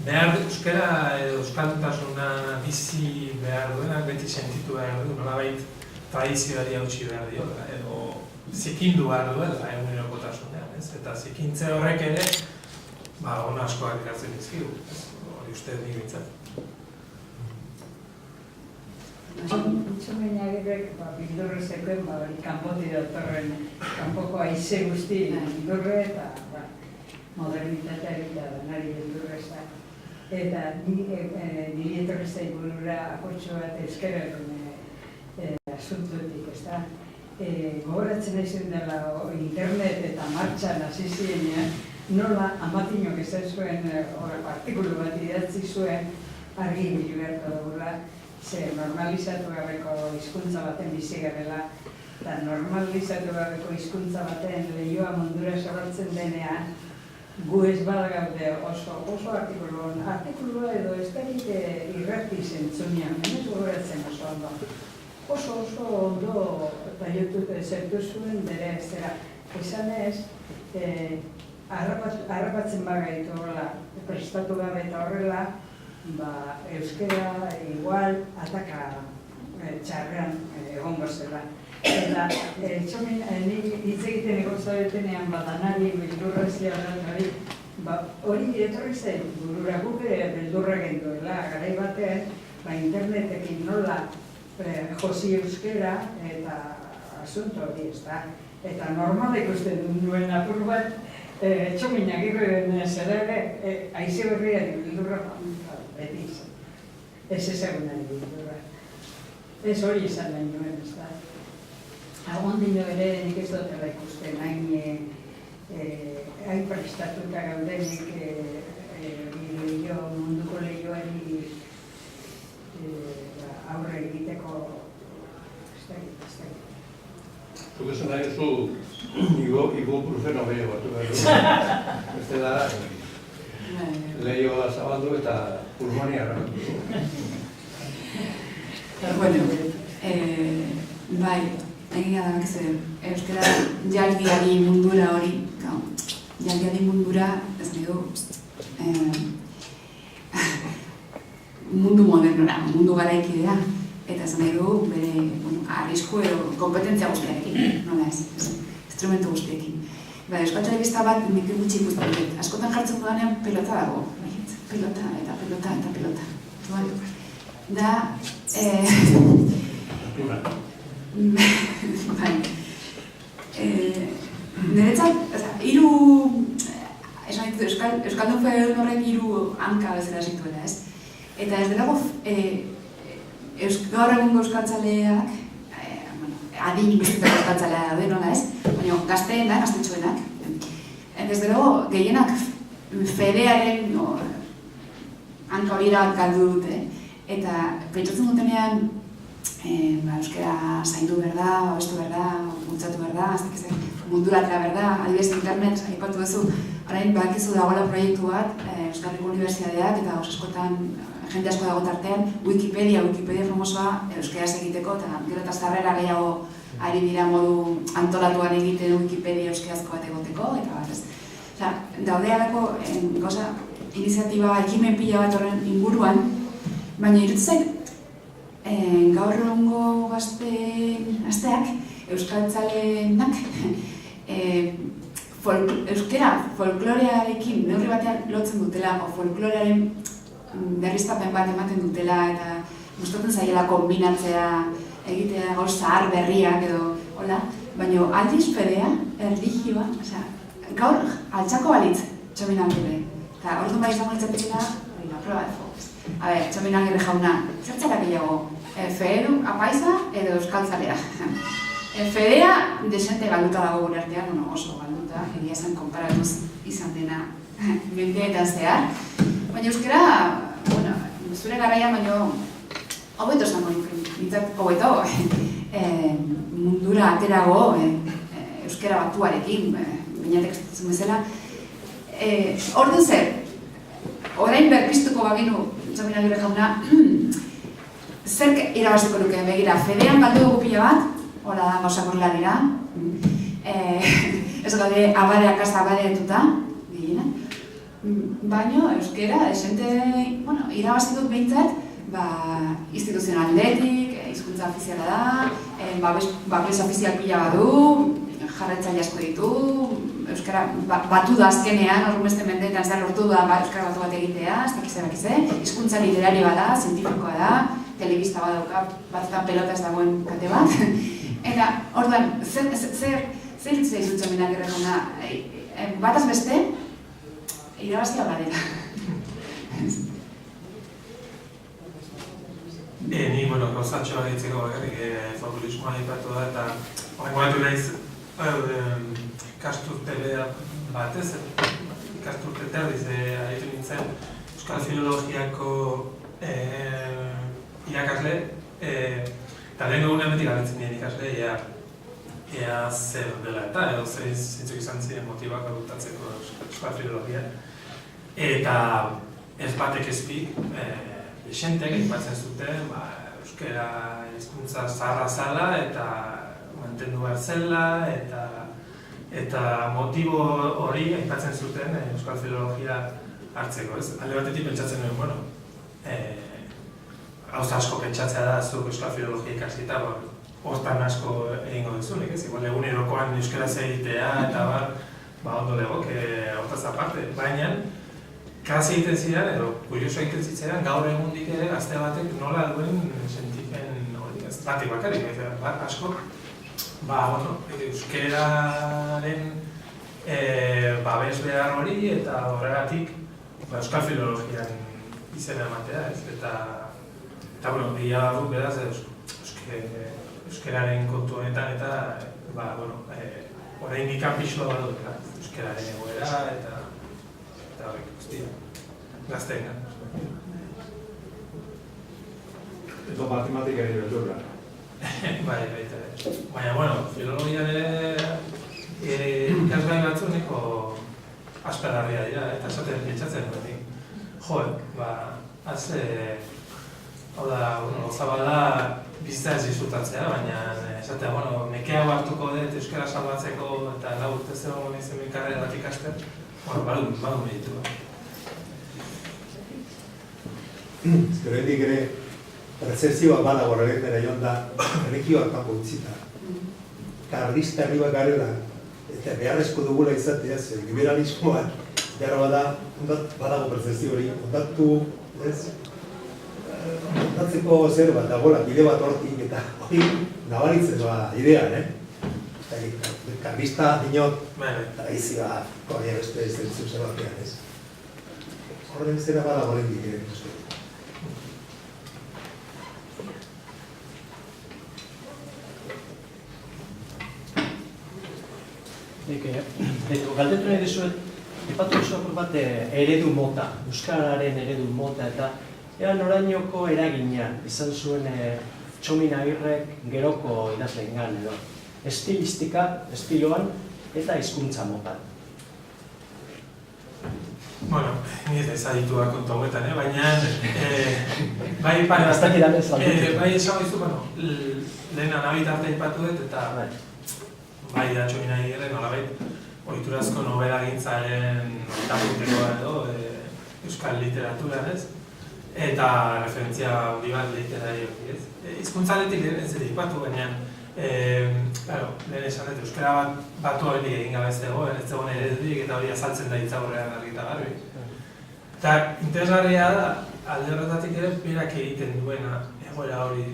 behar euskara edo euskalduntasuna bizi behar duenak, beti sentitu behar du, nolabait tradizioari hautsi behar dio, edo zikindu behar duela egunerokotasunean, ez? Eta zikintze horrek ere, ona askoak ikatzen dizkigu, hori uste nik bintzat.
Txomenagirek bildurre zegoen, kanpotik datorren, kanpoko aize guzti bildurre eta modernitatea egitea denari bildurre ez da. Eta niri etorri zaigurura akotxo bat euskararen asuntuetik, ez da. Gogoratzen nahi zen dela internet eta martxan hasi zirenean, nola Amatinok esan zuen artikulu bat idatzi zuen argi ibili beharko dugula, ze normalizatu gabeko hizkuntza baten bizi garela, eta normalizatu gabeko hizkuntza baten lehioa mundura zabaltzen denean, gu ez badagaude oso artikulua edo ez dakit irrati zentzunean, ez gogoratzen oso ondo. Oso ondo zertu zuen bere zera. Esan ez, harrapatzen bagaitu horrela, prestatu gabe eta horrela, euskera igual ataka txarrean egongo zela. Eta nik hitz egiten egozabetenean badanari, beldurrazia hori, hori etorri zen burura guk ere beldurra genduela, garai batean, internetekin nola josi euskera eta asunto hori ez da. Eta normal ikusten nuen apur bat, txominak irroen zerere, aize berriari bildurra beti izan. Ez ezagunari bildurra. Ez hori izan nahi nuen, ez da. Agondino ere nik ez dutela ikusten, hain prestatuta gaudenik munduko lehioari aurre egiteko ez dakit.
Zuk esan nahi duzu ibuprofeno gehiago batu behar du. Ez da, lehioa zabaldu eta pulmonia erratu.
Bueno, bai, egia da, euskara jalgiari mundura hori, jalgiari mundura, ez dugu, mundu modernora, mundu garaikidea, eta esan nahi du bere arrisku edo kompetentzia guztiarekin, nola ez, instrumentu guztiekin. Euskal telebista bat nik gutxi ikusten dut, askotan jartzen dudanean pelota dago, pelota eta pelota eta pelota. Da, niretzat, Euskaldun feudun horrek 3 hanka bezala zituela, ez? Eta ez delago, gaur egungo euskaltzaleak, adin bizitako euskaltzalea daude, nola ez? Baina gazteenak, gaztetxoenak. Ez delago, gehienak fedearen hanka hori erabat galdu dute. Eta pentsatzen dutenean, euskara zaindu behar da, obestu behar da, bultzatu behar da, munduratera behar da, adibidez internet, aipatu duzu, orain bakizu dagoela proiektu bat, Euskal Herriko Unibertsitateak eta askotan jende asko dago tartean, Wikipedia famosoa euskaraz egiteko, eta gero eta zarrera gehiago ari dira modu antolatuan egiten Wikipedia euskarazko bat egoteko, eta bat ez. Daude alako iniziatiba ekimen pila bat horren inguruan, baina iruditzen zait, gaur egungo gazteak, euskaltzalenak, euskara folklorearekin neurri batean lotzen dutela, o folklorearen berriztapen bat ematen dutela, eta gustatzen zaiela kombinatzea, egitea gaur zahar berriak edo, hola, baina aldiz fedea, erlijioa, gaur altxako balitz Txomin Agirre, eta orduan bai izango litzatekela, proba de fox. A ber, Txomin Agirre jauna, zertzera gehiago, feedu, apaiza edo euskaltzalea. Fedea desente galduta dago gure artean, oso galduta, egia esan konparatuz izan dena mendeetan zehar. Baina euskara, zure garaian, baina hobeto esango nuke, nintzat hobeto mundura aterago euskara batuarekin, bainatek estatzen bezala. Ordu zer, orain berpiztuko bagenu, Txomin Agirre jauna, zerk irabaziko nuke, begira, fedean galdu dugu pila bat, hola da gauzak horrela dira. Ez gaude abadeakaz abadeetuta, gehienak. Baina euskera, esente, irabazi dut behintzat, instituzionaldetik, hizkuntza ofiziala da, babes ofizial pila badu, jarraitzaile asko ditu, euskara batu da azkenean, horren beste mendeetan zer lortu da euskara batu bat egitea, ez dakize, hizkuntza literarioa da, zientifikoa da, telebista bat dauka, batzutan pelotaz dagoen kate bat. Eta, orduan, zer itzea izut Txomin Agirre jauna, bataz beste, irabazia badera.
Ni, gauzatxoa ditzeko bakarrik fabulismoa aipatu da, eta horrek momentu nahiz kastur telea batez, ikasturte terdiz aritu nintzen Euskal Filologiako irakasle, eta lehen egunean beti galdetzen nien ikasle, ea zer dela eta, edo zeintzuk izan ziren motibak adoptatzeko Euskal Filologia. Eta ez batek ezpi, lehentek aipatzen zuten, euskera hizkuntza zaharra zala eta mantendu behar zela, eta motibo hori aipatzen zuten Euskal Filologia hartzeko, ez? Alde batetik pentsatzen nuen, bueno, gauza asko pentsatzea da zuk Euskal Filologia ikasita, hortan asko egingo duzunik, ez? Igual egunerokoan euskaraz egitea eta ondo legoke hortaz aparte, baina kasi egiten ziren, edo kurioso egiten zitzaidan, gaur egundik ere gazte batek nola duen sentipen hori, ez batek bakarrik, asko, euskeraren babes behar hori eta horregatik Euskal Filologian izena ematea, ez? Eta, egia guk beraz, euskeraren kontu honetan eta, orain ikan pixua bat dut, euskeraren egoera eta horrek, guztia, gazteengan.
Edo matematikari beldurra.
Baina, filologian ere ikasgai batzu neko aspergarria dira, eta esaten pentsatzen beti. Hau da, gozabala bizitza ez disfrutatzea, baina esatea, nekea hartuko dut euskara salbatzeko eta lau urte zegoen izan bikarrera bat ikasten, badu meditu.
Ezkeroetik ere, percepzioa badago horregendera joan da, erregioak kanpo utzita. Karlista herri bat garela, eta beharrezko dugula izatea, liberalismoak, behar badago percepzio hori, ondatu, ez? Ondatzeko zer bat, dagoela, bide bat hortik, eta hori nabaritzen doa idean, Karlista dinot, tradizi bat, korea beste zentzuk zer batean, ez? Horren zera badago lehendik ere, uste.
Galdetu nahi dizuet, epatu duzuak bat eredu mota, euskararen eredu mota, eta ea norainoko eragina izan zuen Txomin Agirrek geroko idazleengan edo. Estilistika, estiloan eta hizkuntza motan.
Ni ez adituak kontu hauetan, baina bai pare bat. Bai esan dizu, lehen anabitarte aipatu dut eta bai da Txomin Agirre nolabait ohiturazko nobela gintzaren lapurtekoa edo euskal literaturan, ez? Eta referentzia hori bat literari hori, ez? Hizkuntzaletik ez dut ipatu, baina lehen esan dut euskara batu hori egin gabe ez zegoen eredurik eta hori azaltzen da hitzaurrean argi eta garbi. Eta interesgarria da, alde horretatik ere berak egiten duena egoera hori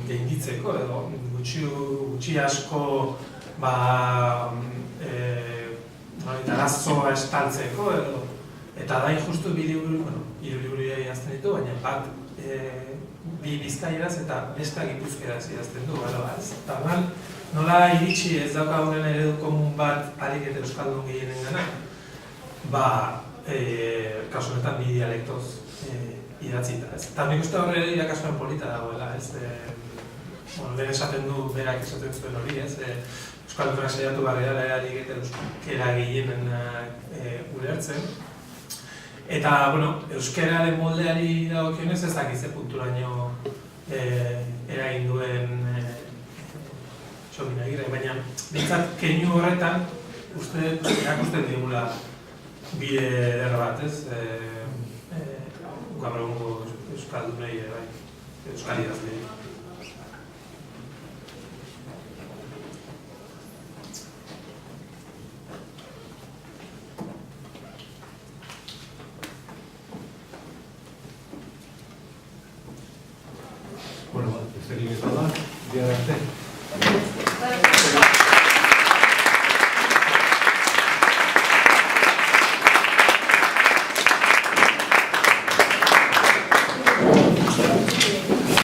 gainditzeko edo gutxi asko arazoa estaltzeko edo eta da justu bi liburu, hiru liburu idazten ditu, baina bat bi bizkaieraz eta besta gipuzkeraz idazten du, eta nola iritsi ez daukagunen eredu komun bat harik eta euskaldun gehienen gana, kasu honetan bi dialektoz idatzita, ez? Eta nik uste horre irakaspen polita dagoela, ez? Lehen esaten du, berak esaten zuen hori, ez? Euskalduna saiatu barriala harik eta euskera gehienen ulertzen. Eta, euskararen moldeari dagokionez ez dakize punturaino eragin duen Txomin Agirre, baina bintzat keinu horretan erakusten digula bide eder bat, ez? Gaur egungo euskaldunei ere, euskal idazlei.
Bueno, besterik ez da, bihar arte.